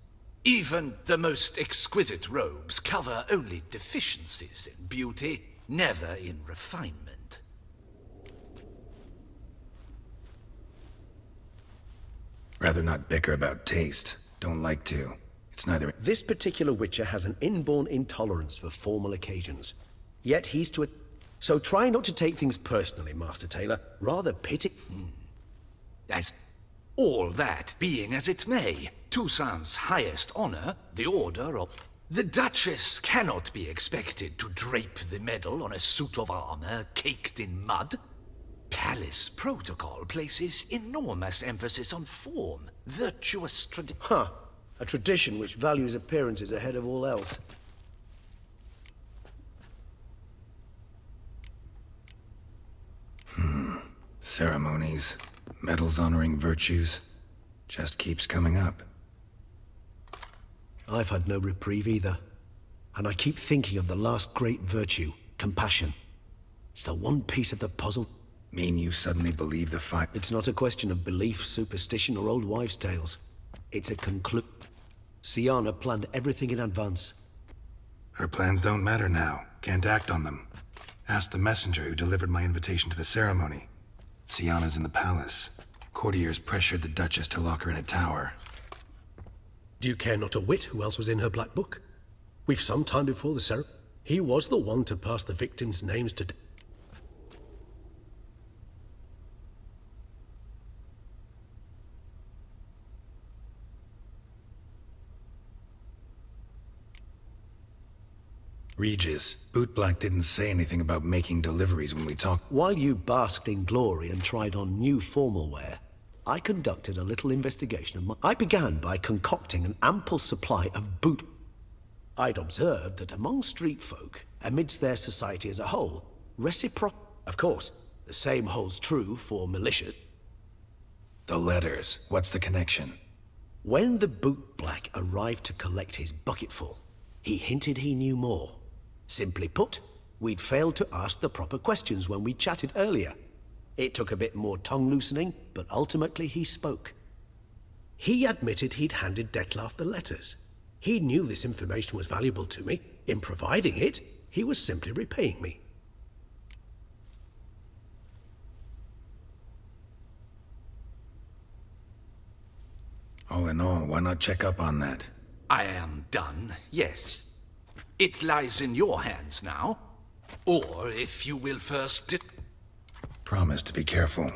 Even the most exquisite robes cover only deficiencies in beauty, never in refinement. Rather not bicker about taste. Don't like to. It's neither... This particular Witcher has an inborn intolerance for formal occasions. Yet he's to... So try not to take things personally, Master Taylor. Rather pity... As all that being as it may, Toussaint's highest honor, the Order of... The Duchess cannot be expected to drape the medal on a suit of armor caked in mud. Palace protocol places enormous emphasis on form, virtuous tradition. Huh. A tradition which values appearances ahead of all else. Ceremonies, medals honoring virtues, just keeps coming up. I've had no reprieve either. And I keep thinking of the last great virtue, compassion. It's the one piece of the puzzle. Mean you suddenly believe the fight? It's not a question of belief, superstition, or old wives' tales. It's a Syanna planned everything in advance. Her plans don't matter now. Can't act on them. Ask the messenger who delivered my invitation to the ceremony. Syanna's in the palace. Courtiers pressured the Duchess to lock her in a tower. Do you care not a whit who else was in her black book? We've some time before the ceremony. He was the one to pass the victims' names to... Regis, Bootblack didn't say anything about making deliveries when we talked. While you basked in glory and tried on new formal wear, I conducted a little investigation of I began by concocting an ample supply of boot. I'd observed that among street folk, amidst their society as a whole, Of course, the same holds true for militia. The letters. What's the connection? When the bootblack arrived to collect his bucketful, he hinted he knew more. Simply put, we'd failed to ask the proper questions when we chatted earlier. It took a bit more tongue-loosening, but ultimately he spoke. He admitted he'd handed Dettlaff the letters. He knew this information was valuable to me. In providing it, he was simply repaying me. All in all, why not check up on that? I am done, yes. It lies in your hands now. Or, if you will first... Promise to be careful.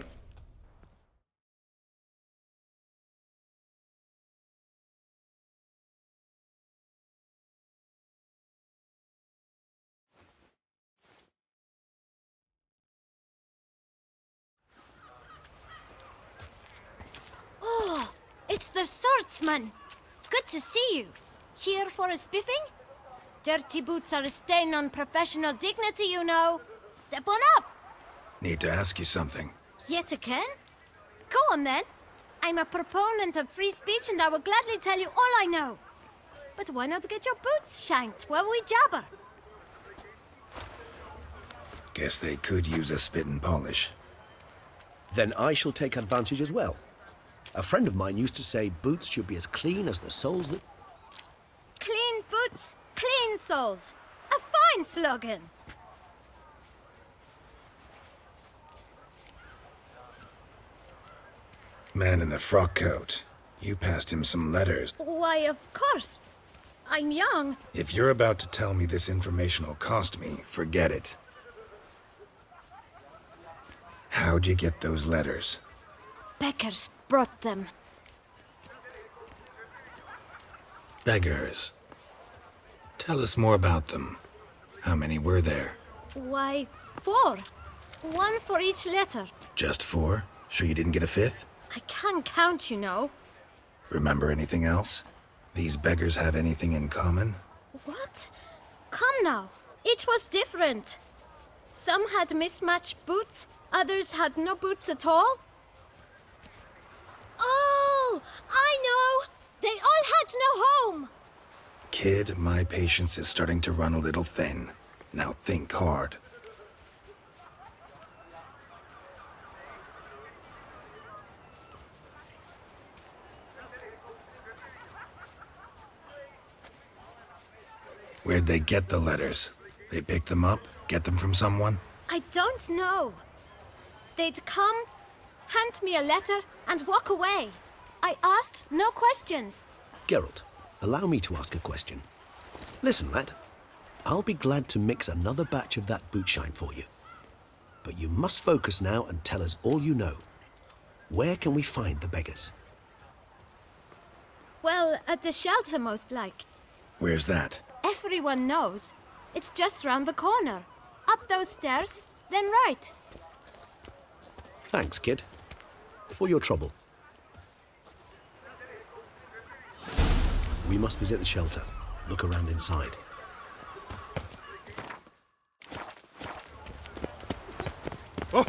the swordsman! Good to see you. Here for a spiffing? Dirty boots are a stain on professional dignity, you know. Step on up. Need to ask you something. Yet again? Go on then. I'm a proponent of free speech and I will gladly tell you all I know. But why not get your boots shanked while we jabber? Guess they could use a spit and polish. Then I shall take advantage as well. A friend of mine used to say boots should be as clean as the soles that... Clean boots, clean souls. A fine slogan. Man in the frock coat. You passed him some letters. Why, of course. I'm young. If you're about to tell me this information will cost me, forget it. How'd you get those letters? Beggars brought them. Beggars. Tell us more about them. How many were there? Why, 4. 1 for each letter. Just 4? Sure you didn't get a 5th? I can't count, you know. Remember anything else? These beggars have anything in common? What? Come now. Each was different. Some had mismatched boots, others had no boots at all. Oh, I know! They all had no home! Kid, my patience is starting to run a little thin. Now think hard. Where'd they get the letters? They pick them up? Get them from someone? I don't know. They'd come, hand me a letter, and walk away. I asked no questions. Geralt, allow me to ask a question. Listen, lad. I'll be glad to mix another batch of that boot shine for you. But you must focus now and tell us all you know. Where can we find the beggars? Well, at the shelter, most like. Where's that? Everyone knows. It's just round the corner. Up those stairs, then right. Thanks, kid. For your trouble. We must visit the shelter. Look around inside. Oh.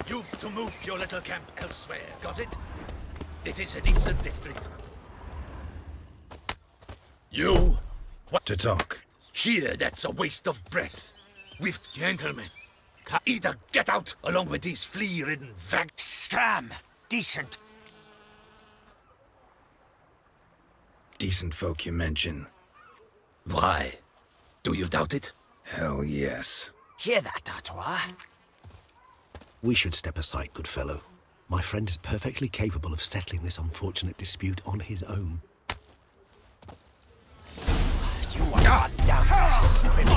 You've to move your little camp elsewhere, got it? This is a decent district. You? What to talk? Here, that's a waste of breath. We've... Gentlemen, either get out along with these flea-ridden vag... Scram! Decent. Decent folk you mention. Why? Do you doubt it? Hell yes. Hear that, Artois? We should step aside, good fellow. My friend is perfectly capable of settling this unfortunate dispute on his own. You are goddamn spirit.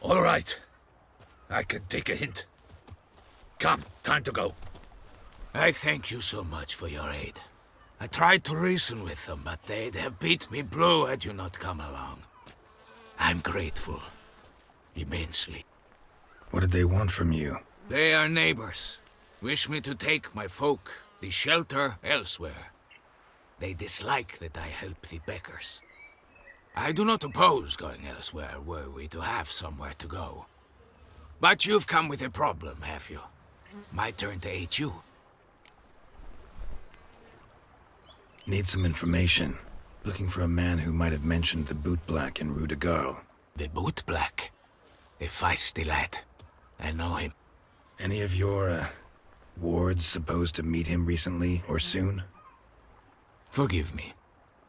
All right. I can take a hint. Come, time to go. I thank you so much for your aid. I tried to reason with them, but they'd have beat me blue had you not come along. I'm grateful. Immensely. What did they want from you? They are neighbors. Wish me to take my folk, the shelter, elsewhere. They dislike that I help the beggars. I do not oppose going elsewhere, were we to have somewhere to go. But you've come with a problem, have you? My turn to aid you. Need some information. Looking for a man who might have mentioned the boot black in Rue de Garl. The boot black? A feisty lad. I know him. Any of your, wards supposed to meet him recently or soon? Forgive me.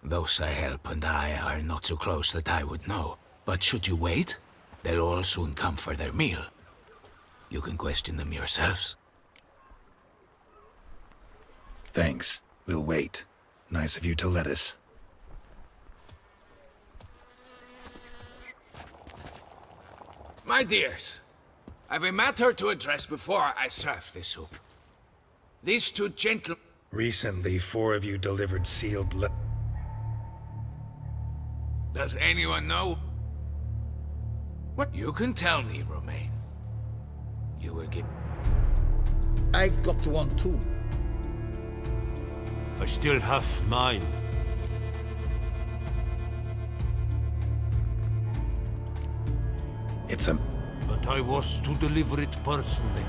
Those I help and I are not so close that I would know. But should you wait, they'll all soon come for their meal. You can question them yourselves. Thanks. We'll wait. Nice of you to let us. My dears, I've a matter to address before I serve the soup. These two gentlemen... Recently, 4 of you delivered sealed Does anyone know? What? You can tell me, Romain. You were given... I got one too. I still have mine. It's a... But I was to deliver it personally.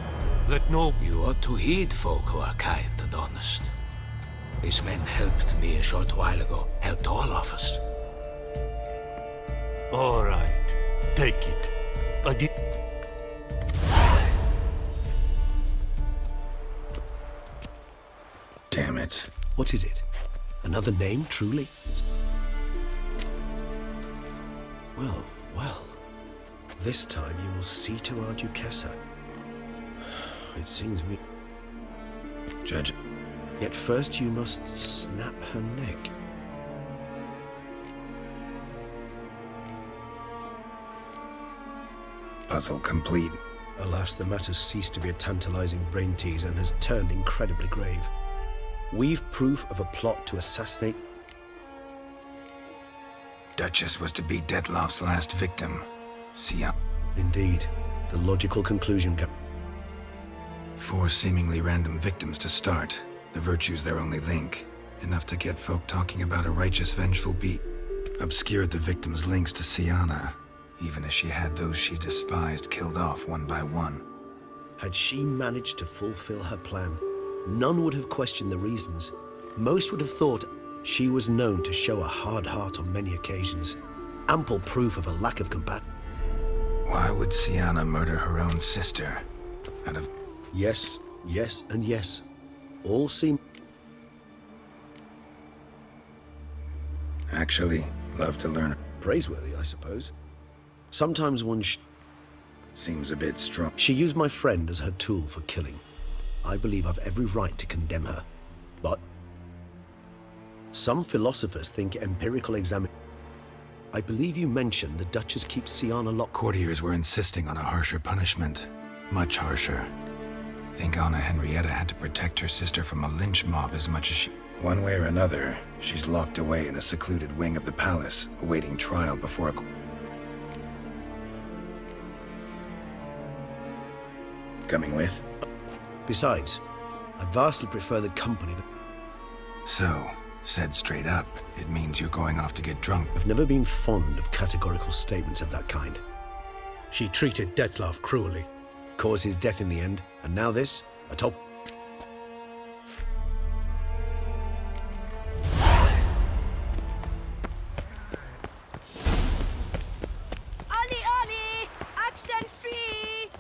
Let no... You ought to heed folk who are kind and honest. These men helped me a short while ago. Helped all of us. All right. Take it. I did... Damn it. What is it? Another name, truly? Well, well. This time you will see to our Duquesa. It seems we... Judge. Yet first you must snap her neck. Puzzle complete. Alas, the matter's ceased to be a tantalizing brain tease and has turned incredibly grave. We've proof of a plot to assassinate... Duchess was to be Detloff's last victim. Sia. Indeed. The logical conclusion... 4 seemingly random victims to start. The virtue's their only link. Enough to get folk talking about a righteous, vengeful beat. Obscured the victim's links to Siana, even as she had those she despised killed off one by one. Had she managed to fulfill her plan, none would have questioned the reasons. Most would have thought she was known to show a hard heart on many occasions. Ample proof of a lack of compassion. Why would Siana murder her own sister? Out of... Yes, yes, and yes. All seem... Actually, love to learn. Praiseworthy, I suppose. Sometimes one seems a bit strong. She used my friend as her tool for killing. I believe I've every right to condemn her. But some philosophers think empirical I believe you mentioned the Duchess keeps Siana locked. Courtiers were insisting on a harsher punishment. Much harsher. Think Anna Henrietta had to protect her sister from a lynch mob as much as she... One way or another, she's locked away in a secluded wing of the palace, awaiting trial before a... Coming with? Besides, I vastly prefer the company that... So, said straight up, it means you're going off to get drunk. I've never been fond of categorical statements of that kind. She treated Detloff cruelly. Caused his death in the end, and now this, atop... Ollie! Accent free!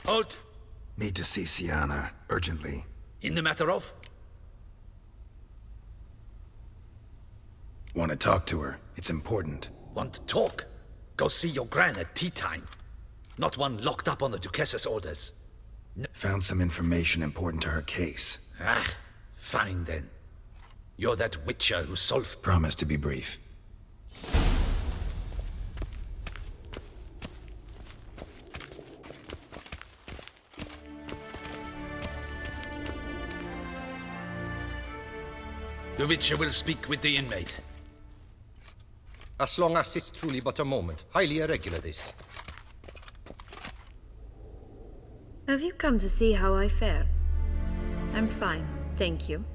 Halt! Need to see Siana, urgently. In the matter of? Want to talk to her. It's important. Want to talk? Go see your gran at tea time. Not one locked up on the Duquessa's orders. Found some information important to her case. Ah, fine then. You're that witcher who solved... Promise to be brief. The witcher will speak with the inmate. As long as it's truly but a moment. Highly irregular, this. Have you come to see how I fare? I'm fine, thank you.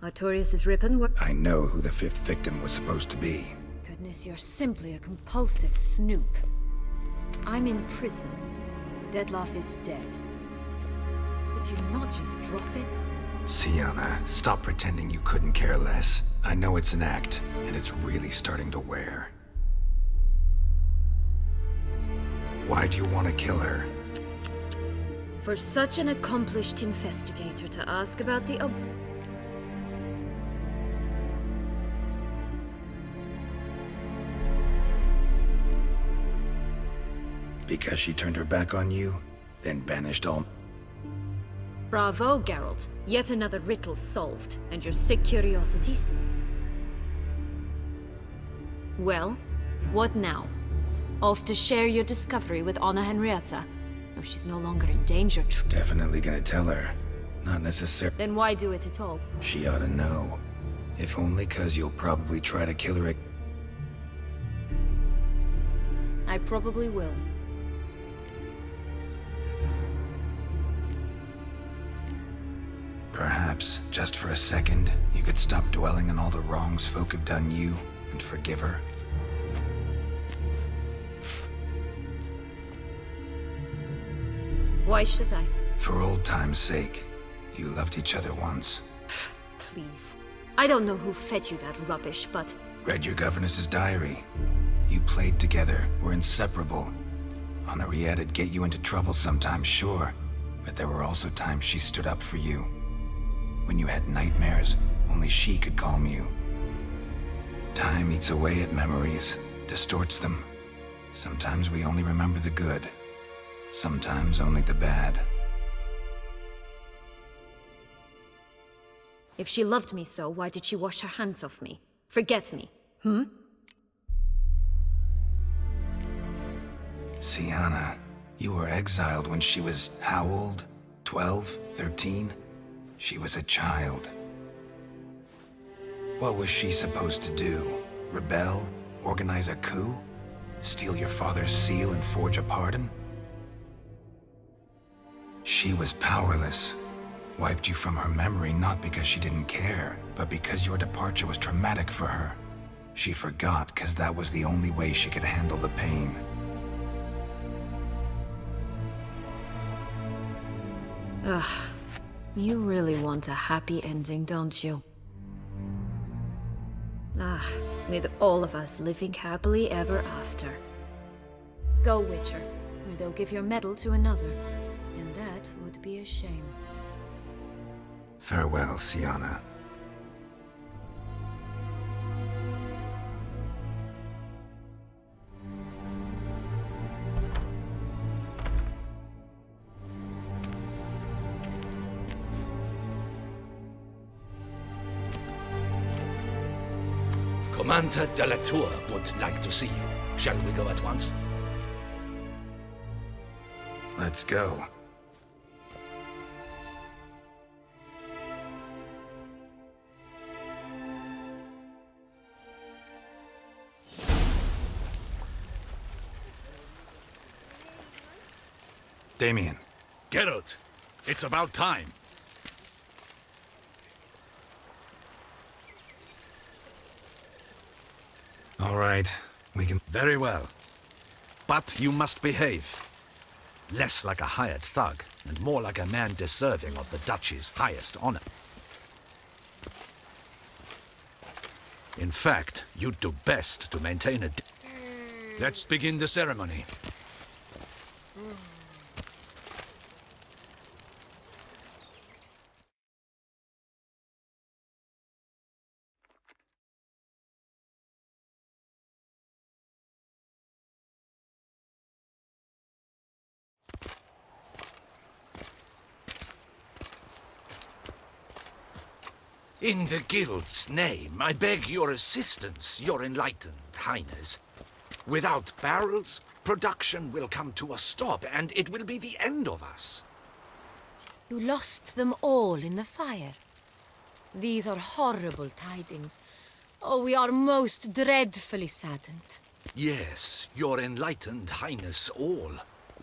Artorius' ribbon were— I know who the 5th victim was supposed to be. Goodness, you're simply a compulsive snoop. I'm in prison. Dettlaff is dead. Could you not just drop it? Sienna, stop pretending you couldn't care less. I know it's an act, and it's really starting to wear. Why do you want to kill her? For such an accomplished investigator to ask about the Because she turned her back on you, then banished all— Bravo, Geralt. Yet another riddle solved, and your sick curiosities. Well, what now? Off to share your discovery with Anna Henrietta? Oh, she's no longer in danger. Definitely gonna tell her. Not necessarily. Then why do it at all? She ought to know. If only 'cause you'll probably try to kill her. I probably will. Perhaps, just for a second, you could stop dwelling on all the wrongs folk have done you and forgive her. Why should I? For old time's sake. You loved each other once. Please. I don't know who fed you that rubbish, but... Read your governess's diary. You played together, were inseparable. Henriette'd get you into trouble sometimes, sure. But there were also times she stood up for you. When you had nightmares, only she could calm you. Time eats away at memories, distorts them. Sometimes we only remember the good. Sometimes only the bad. If she loved me so, why did she wash her hands off me? Forget me, hmm? Sienna, you were exiled when she was how old? 12? 13? She was a child. What was she supposed to do? Rebel? Organize a coup? Steal your father's seal and forge a pardon? She was powerless. Wiped you from her memory not because she didn't care, but because your departure was traumatic for her. She forgot because that was the only way she could handle the pain. Ugh. You really want a happy ending, don't you? Ah, with all of us living happily ever after. Go, Witcher, or they'll give your medal to another. And that would be a shame. Farewell, Sienna. Commander de la Tour would like to see you. Shall we go at once? Let's go. Damien. Geralt, it's about time. All right, we can... Very well. But you must behave. Less like a hired thug, and more like a man deserving of the Duchy's highest honor. In fact, you'd do best to maintain a... Let's begin the ceremony. In the Guild's name, I beg your assistance, your enlightened highness. Without barrels, production will come to a stop, and it will be the end of us. You lost them all in the fire. These are horrible tidings. Oh, we are most dreadfully saddened. Yes, your enlightened highness all.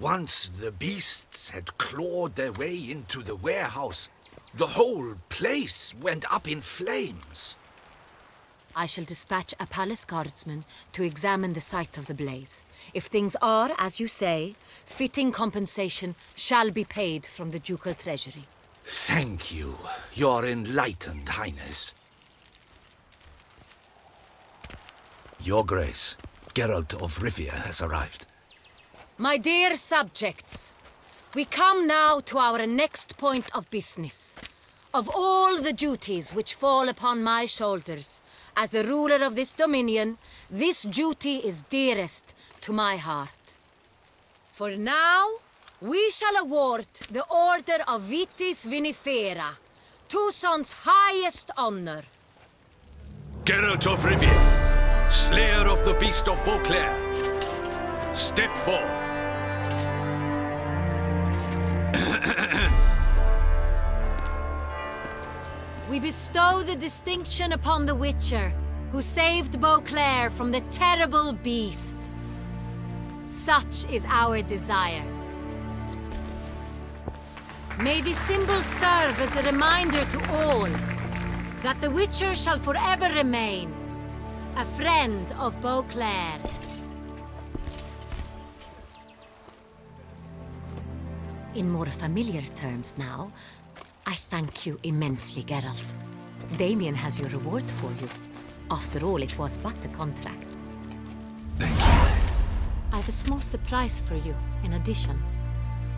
Once the beasts had clawed their way into the warehouse, the whole place went up in flames. I shall dispatch a palace guardsman to examine the site of the blaze. If things are, as you say, fitting compensation shall be paid from the ducal treasury. Thank you, Your Enlightened Highness. Your Grace, Geralt of Rivia has arrived. My dear subjects, we come now to our next point of business. Of all the duties which fall upon my shoulders, as the ruler of this dominion, this duty is dearest to my heart. For now, we shall award the Order of Vitis Vinifera, Tucson's highest honor. Geralt of Rivia, Slayer of the Beast of Beauclair, step forth. We bestow the distinction upon the Witcher, who saved Beauclair from the terrible beast. Such is our desire. May this symbol serve as a reminder to all that the Witcher shall forever remain a friend of Beauclair. In more familiar terms now, I thank you immensely, Geralt. Damien has your reward for you. After all, it was but a contract. Thank you. I have a small surprise for you, in addition.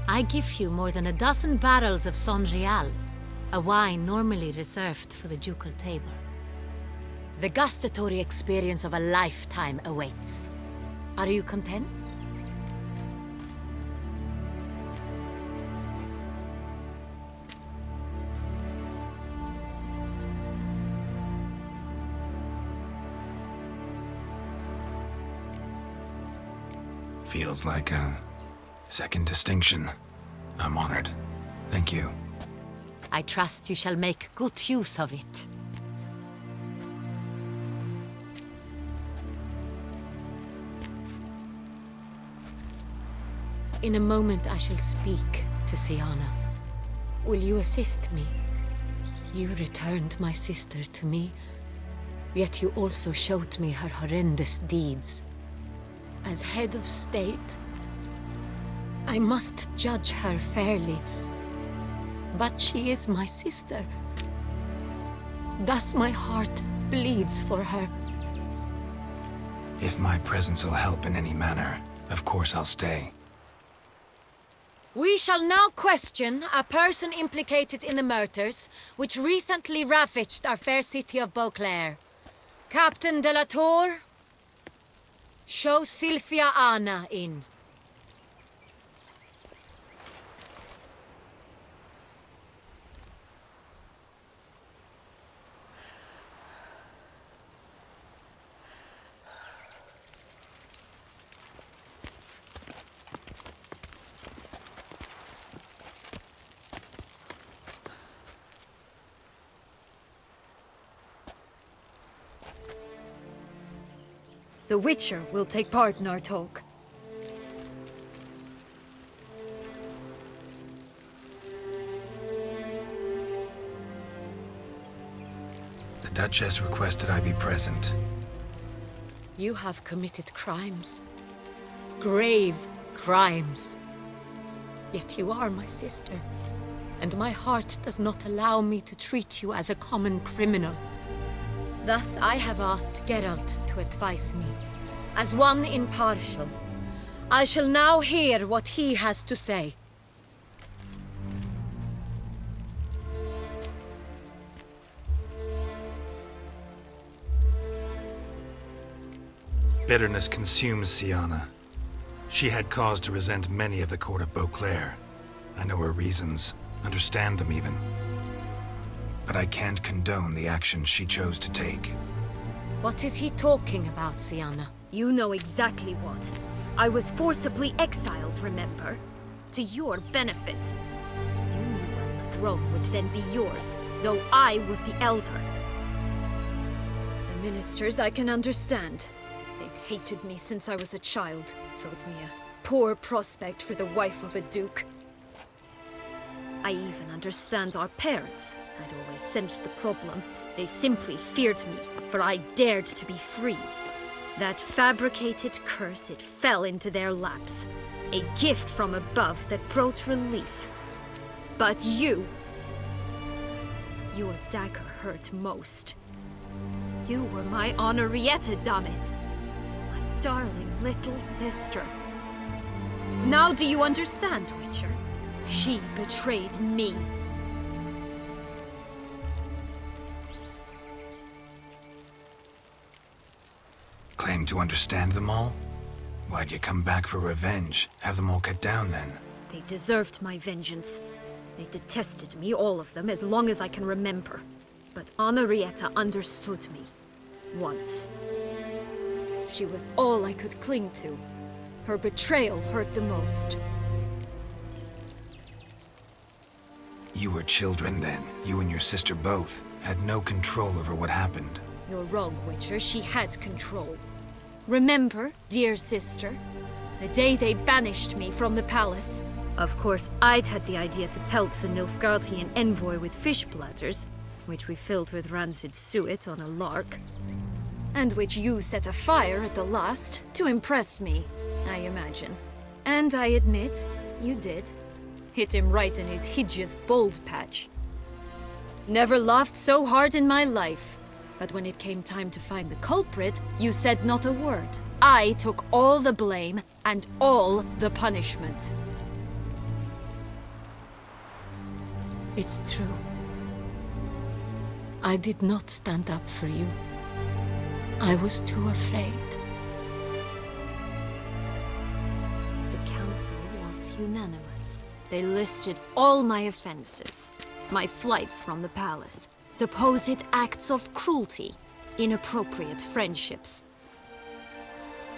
I give you more than 12 barrels of Son Real, a wine normally reserved for the ducal table. The gustatory experience of a lifetime awaits. Are you content? Feels like a second distinction. I'm honored. Thank you. I trust you shall make good use of it. In a moment I shall speak to Syanna. Will you assist me? You returned my sister to me, yet you also showed me her horrendous deeds. As head of state, I must judge her fairly. But she is my sister. Thus my heart bleeds for her. If my presence will help in any manner, of course I'll stay. We shall now question a person implicated in the murders which recently ravaged our fair city of Beauclair. Captain de la Tour, show Sylvia Anna in. The Witcher will take part in our talk. The Duchess requested I be present. You have committed crimes. Grave crimes. Yet you are my sister, and my heart does not allow me to treat you as a common criminal. Thus I have asked Geralt to advise me, as one impartial. I shall now hear what he has to say. Bitterness consumes Syanna. She had cause to resent many of the court of Beauclair. I know her reasons, understand them even. But I can't condone the actions she chose to take. What is he talking about, Syanna? You know exactly what. I was forcibly exiled, remember? To your benefit. You knew well the throne would then be yours, though I was the elder. The ministers I can understand. They'd hated me since I was a child, thought me a poor prospect for the wife of a duke. I even understand our parents. I'd always sensed the problem. They simply feared me, for I dared to be free. That fabricated curse, it fell into their laps. A gift from above that brought relief. But you... your dagger hurt most. You were my Henrietta, damn it! My darling little sister. Now do you understand, Witcher? She betrayed me. Claim to understand them all? Why'd you come back for revenge? Have them all cut down then? They deserved my vengeance. They detested me, all of them, as long as I can remember. But Henrietta understood me. Once. She was all I could cling to. Her betrayal hurt the most. You were children then. You and your sister both had no control over what happened. You're wrong, Witcher. She had control. Remember, dear sister, the day they banished me from the palace? Of course, I'd had the idea to pelt the Nilfgaardian envoy with fish bladders, which we filled with rancid suet on a lark, and which you set afire at the last to impress me, I imagine. And I admit, you did. Hit him right in his hideous bald patch. Never laughed so hard in my life. But when it came time to find the culprit, you said not a word. I took all the blame and all the punishment. It's true. I did not stand up for you. I was too afraid. The council was unanimous. They listed all my offenses. My flights from the palace. Supposed acts of cruelty, inappropriate friendships.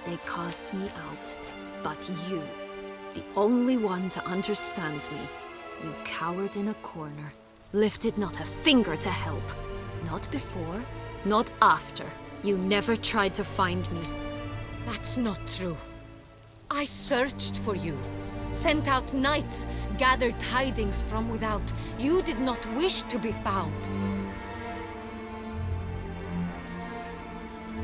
They cast me out, but you, the only one to understand me, you cowered in a corner, lifted not a finger to help. Not before, not after. You never tried to find me. That's not true. I searched for you, sent out knights, gathered tidings from without. You did not wish to be found.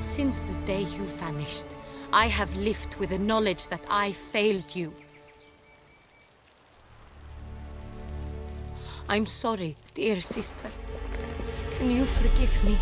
Since the day you vanished, I have lived with the knowledge that I failed you. I'm sorry, dear sister. Can you forgive me?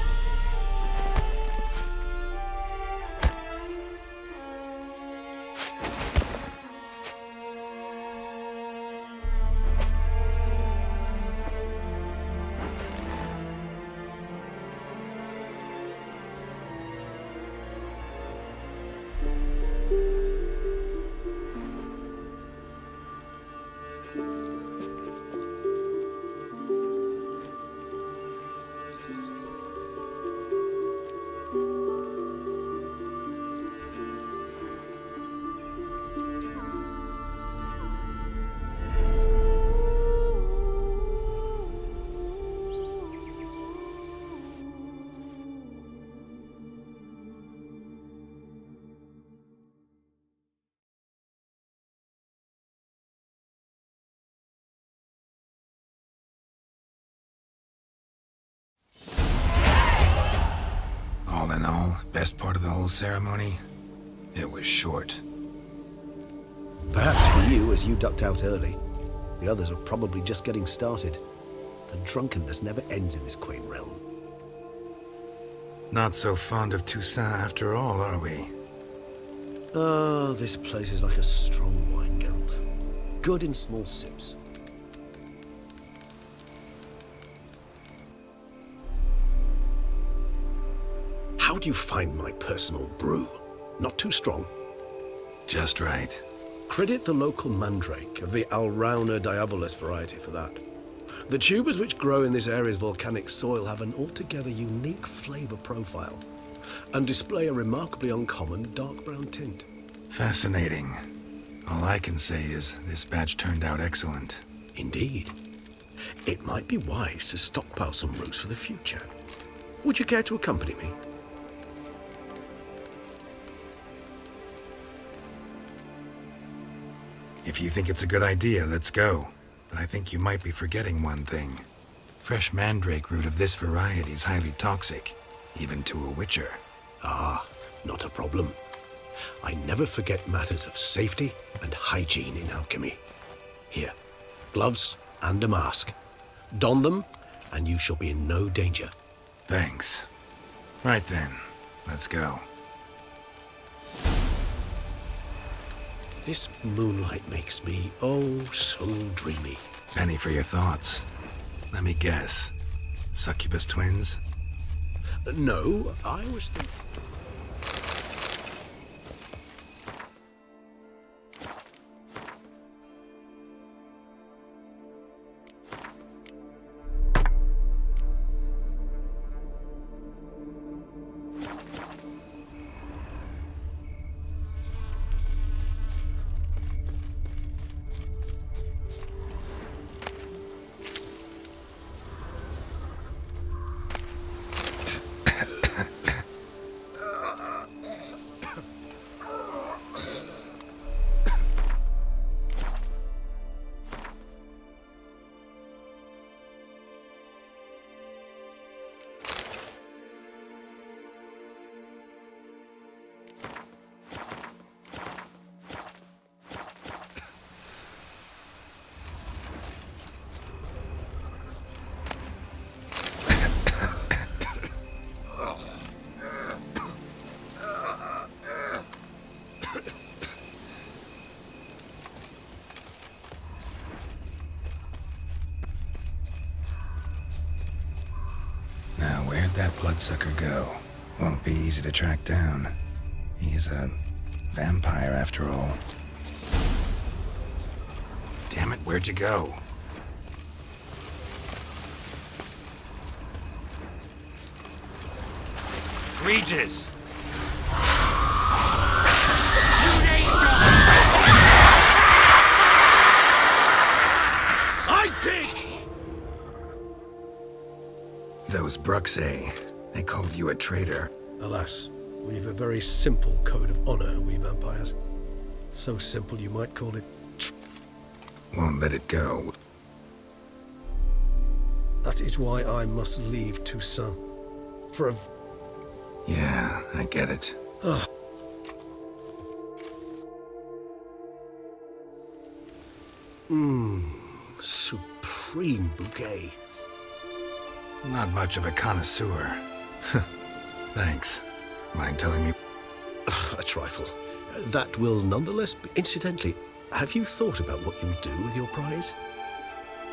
All in all, best part of the whole ceremony? It was short. Perhaps for you, as you ducked out early. The others are probably just getting started. The drunkenness never ends in this quaint realm. Not so fond of Toussaint after all, are we? Oh, this place is like a strong wine, Geralt. Good in small sips. How do you find my personal brew? Not too strong? Just right. Credit the local mandrake of the Alrauna diabolus variety for that. The tubers which grow in this area's volcanic soil have an altogether unique flavor profile and display a remarkably uncommon dark brown tint. Fascinating. All I can say is this batch turned out excellent. Indeed. It might be wise to stockpile some brews for the future. Would you care to accompany me? If you think it's a good idea, let's go. But I think you might be forgetting one thing. Fresh mandrake root of this variety is highly toxic, even to a witcher. Ah, not a problem. I never forget matters of safety and hygiene in alchemy. Here, gloves and a mask. Don them, and you shall be in no danger. Thanks. Right then, let's go. This moonlight makes me, oh, so dreamy. Penny for your thoughts. Let me guess. Succubus twins? No, I was thinking... Where'd that bloodsucker go? Won't be easy to track down. He's a vampire after all. Damn it, where'd you go? Regis! I did! Those Bruxae, they called you a traitor. Alas, we've a very simple code of honor, we vampires. So simple you might call it... Won't let it go. That is why I must leave Toussaint. For a... Yeah, I get it. Ah. Supreme bouquet. Not much of a connoisseur. Thanks. Mind telling me? A trifle. That will nonetheless be... Incidentally, have you thought about what you'll do with your prize?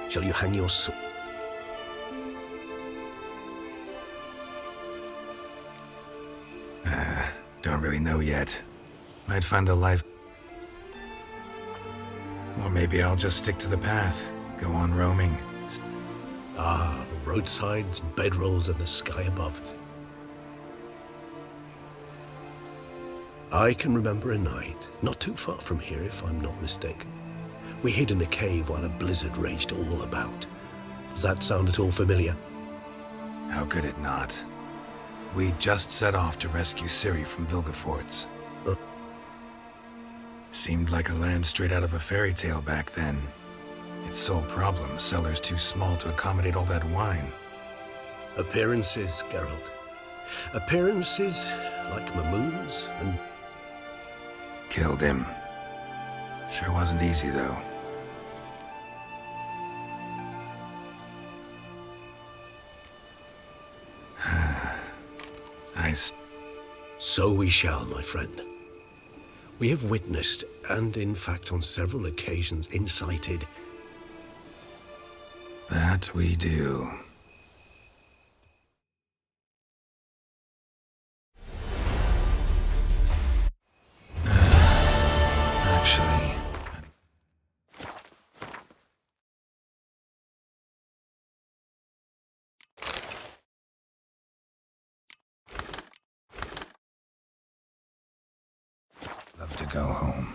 Shall you hang your sword? Don't really know yet. Might find a life... Or maybe I'll just stick to the path. Go on roaming. Ah, roadsides, bedrolls, and the sky above. I can remember a night, not too far from here if I'm not mistaken. We hid in a cave while a blizzard raged all about. Does that sound at all familiar? How could it not? We just set off to rescue Ciri from Vilgefortz. Seemed like a land straight out of a fairy tale back then. Its sole problem, cellars too small to accommodate all that wine. Appearances, Geralt. Appearances like Mamoons and... Killed him. Sure wasn't easy, though. So we shall, my friend. We have witnessed, and in fact on several occasions incited... That we do. Actually... Love to go home.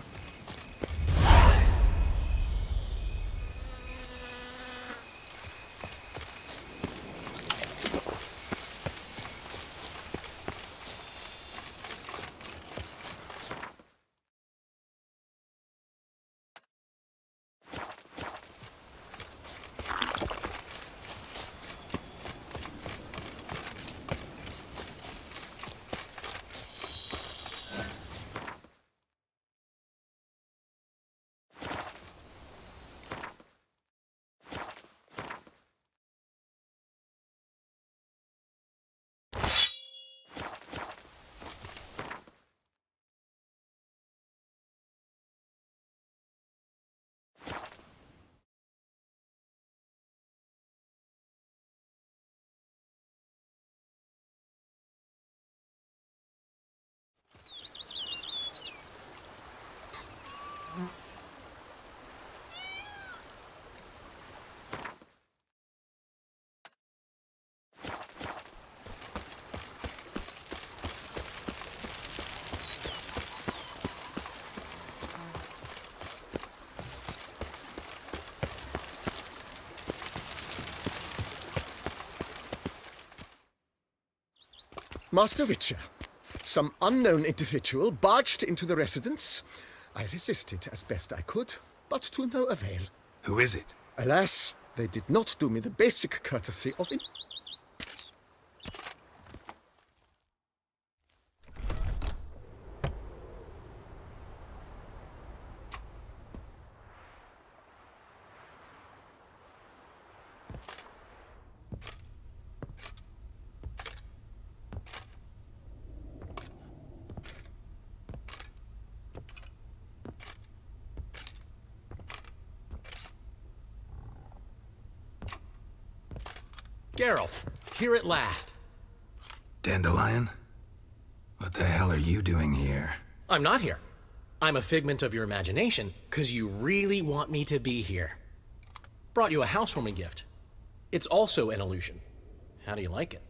Master Witcher, some unknown individual barged into the residence. I resisted as best I could, but to no avail. Who is it? Alas, they did not do me the basic courtesy of Geralt, here at last. Dandelion? What the hell are you doing here? I'm not here. I'm a figment of your imagination, 'cause you really want me to be here. Brought you a housewarming gift. It's also an illusion. How do you like it?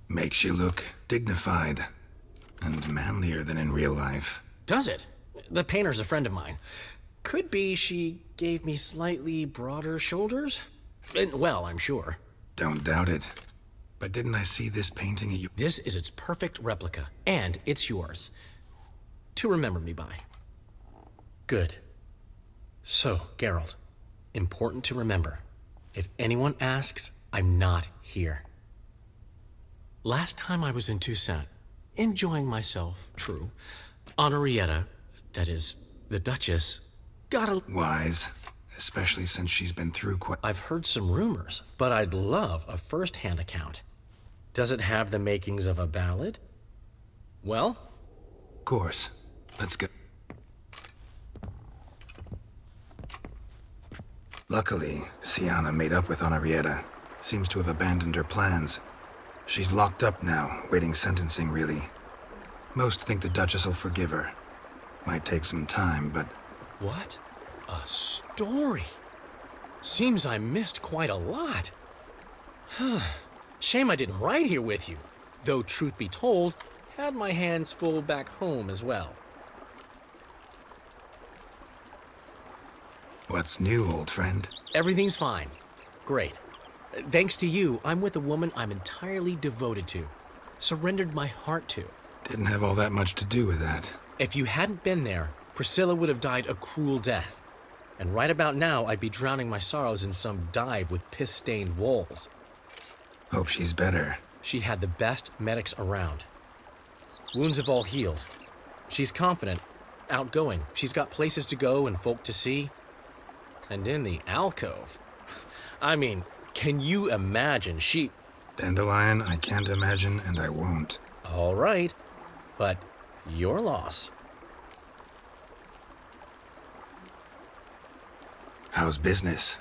Makes you look dignified and manlier than in real life. Does it? The painter's a friend of mine. Could be she gave me slightly broader shoulders? Well, I'm sure. Don't doubt it. But didn't I see this painting at you? This is its perfect replica, and it's yours. To remember me by. Good. So, Geralt, important to remember. If anyone asks, I'm not here. Last time I was in Toussaint, enjoying myself, true, Henrietta, that is, the Duchess, got a... Wise, especially since she's been through quite... I've heard some rumors, but I'd love a first-hand account. Does it have the makings of a ballad? Well? Of course. Let's go. Luckily, Siana made up with Henrietta. Seems to have abandoned her plans. She's locked up now, awaiting sentencing, really. Most think the Duchess will forgive her. Might take some time, but... What? A story? Seems I missed quite a lot. Shame I didn't ride here with you. Though, truth be told, had my hands full back home as well. What's new, old friend? Everything's fine. Great. Thanks to you, I'm with a woman I'm entirely devoted to. Surrendered my heart to. Didn't have all that much to do with that. If you hadn't been there, Priscilla would have died a cruel death. And right about now, I'd be drowning my sorrows in some dive with piss-stained walls. Hope she's better. She had the best medics around. Wounds have all healed. She's confident, outgoing. She's got places to go and folk to see. And in the alcove. I mean, can you imagine she... Dandelion, I can't imagine, and I won't. All right, but your loss. How's business?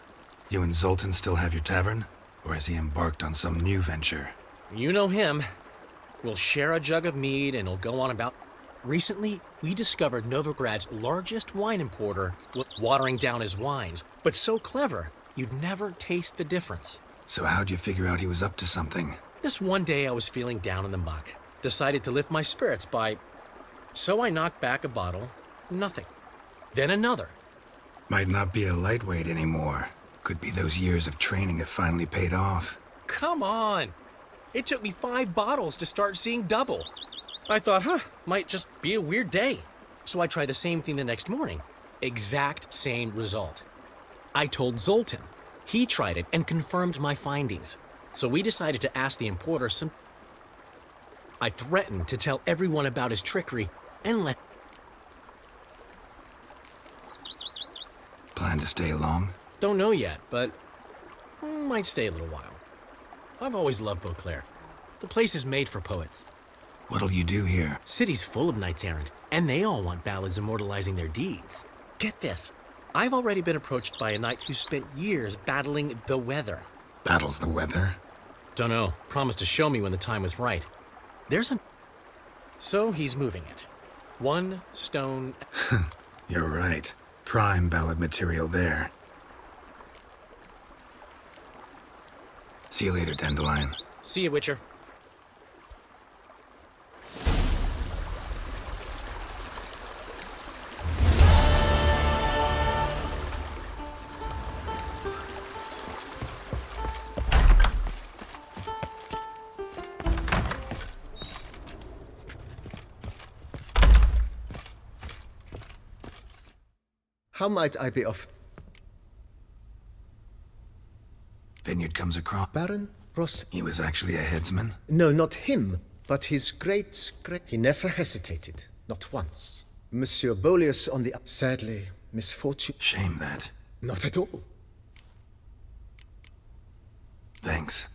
You and Zoltan still have your tavern? Or has he embarked on some new venture? You know him. We'll share a jug of mead and he'll go on about... Recently, we discovered Novigrad's largest wine importer watering down his wines, but so clever, you'd never taste the difference. So how'd you figure out he was up to something? This one day I was feeling down in the muck. Decided to lift my spirits by... So I knocked back a bottle, nothing. Then another. Might not be a lightweight anymore. Could be those years of training have finally paid off. Come on! It took me 5 bottles to start seeing double. I thought, might just be a weird day. So I tried the same thing the next morning. Exact same result. I told Zoltan. He tried it and confirmed my findings. So we decided to ask the importer some... I threatened to tell everyone about his trickery and let... Plan to stay long? Don't know yet, but might stay a little while. I've always loved Beauclair. The place is made for poets. What'll you do here? City's full of knights errant, and they all want ballads immortalizing their deeds. Get this. I've already been approached by a knight who spent years battling the weather. Battles the weather? Dunno. Promised to show me when the time was right. There's a... So he's moving it. 1 stone... You're right. Prime ballad material there. See you later, Dandelion. See you, Witcher. How might I be of... Vineyard comes across. Baron Ross... He was actually a headsman? No, not him, but his great... He never hesitated. Not once. Monsieur Bolius on the... Sadly, misfortune... Shame that. Not at all. Thanks.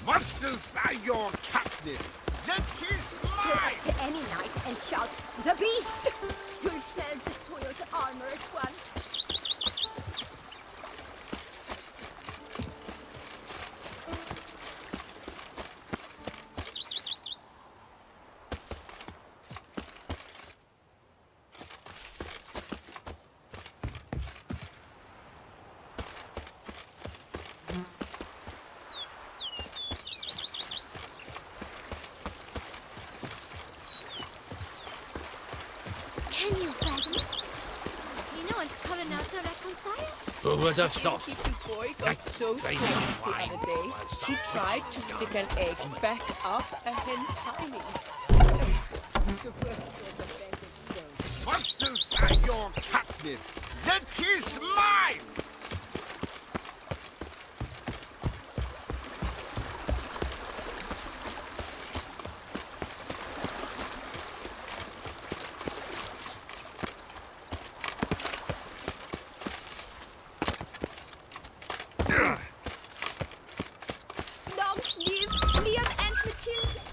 Monsters are your captive. That is Go mine! out to any night and shout, "The beast!" You'll smell the soiled armor at once. Can you beg me? Tino and Coronata reconciled? Who would have thought? His boy got so sweet the other day, he tried to stick an egg back up a hen's hiney. The worst sort of bended stone. Monsters are your captive. That is mine! Long live Leon and Matilda!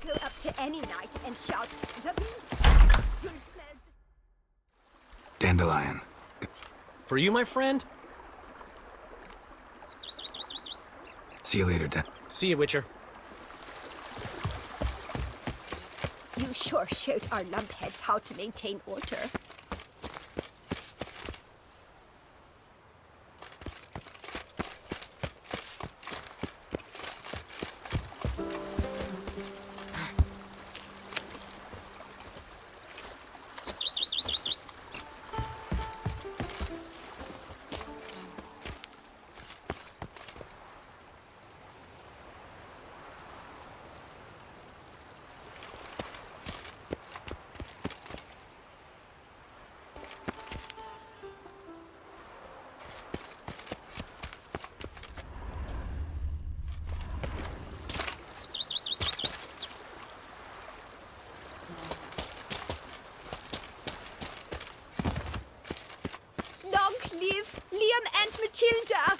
Go up to any night and shout, "The beast!" You'll smell the... Dandelion. For you, my friend? See you later, Dan. See you, Witcher. You sure showed our lumpheads how to maintain order. Long live Liam and Matilda!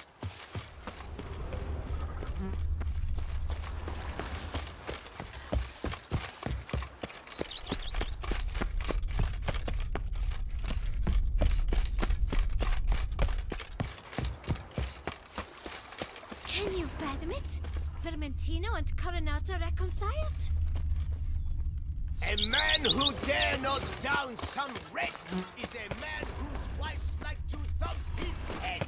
Can you fathom it? Vermentino and Coronata reconciled? A man who dare not down some wreck is a man whose wives like to thump his head.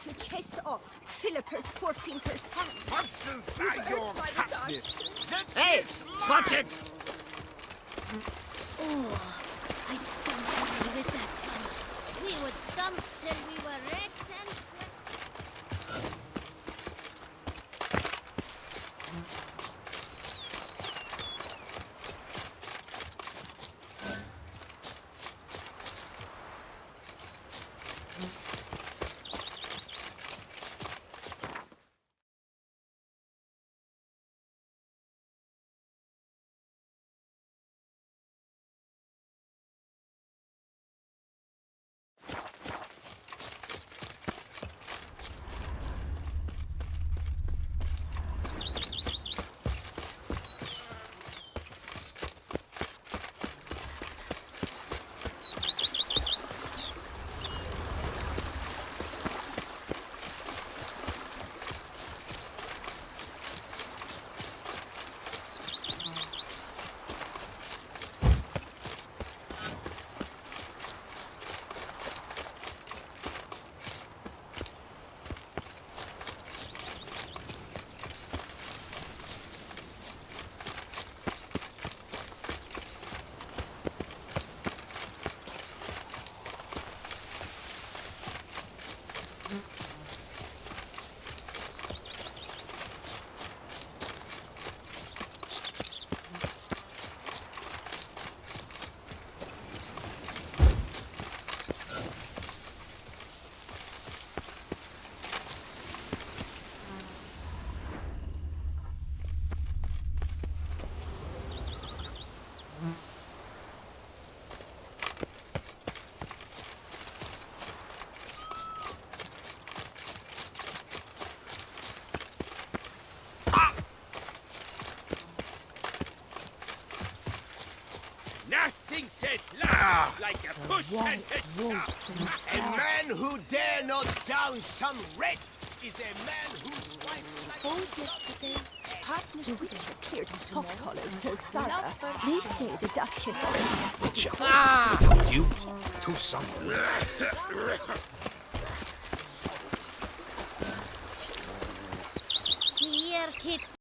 You chased off Philippert Fourfinger's hand. What's the size of Hey! Watch it! Oh, I'd stump you with that tongue. We would stump till we were wrecked and... Nothing says love like a push and a shove. A man who dare not down some red is a man whose wife's like... Boys yesterday, partners which appeared in Foxhollow so thorough. They say the Duchess of You to something.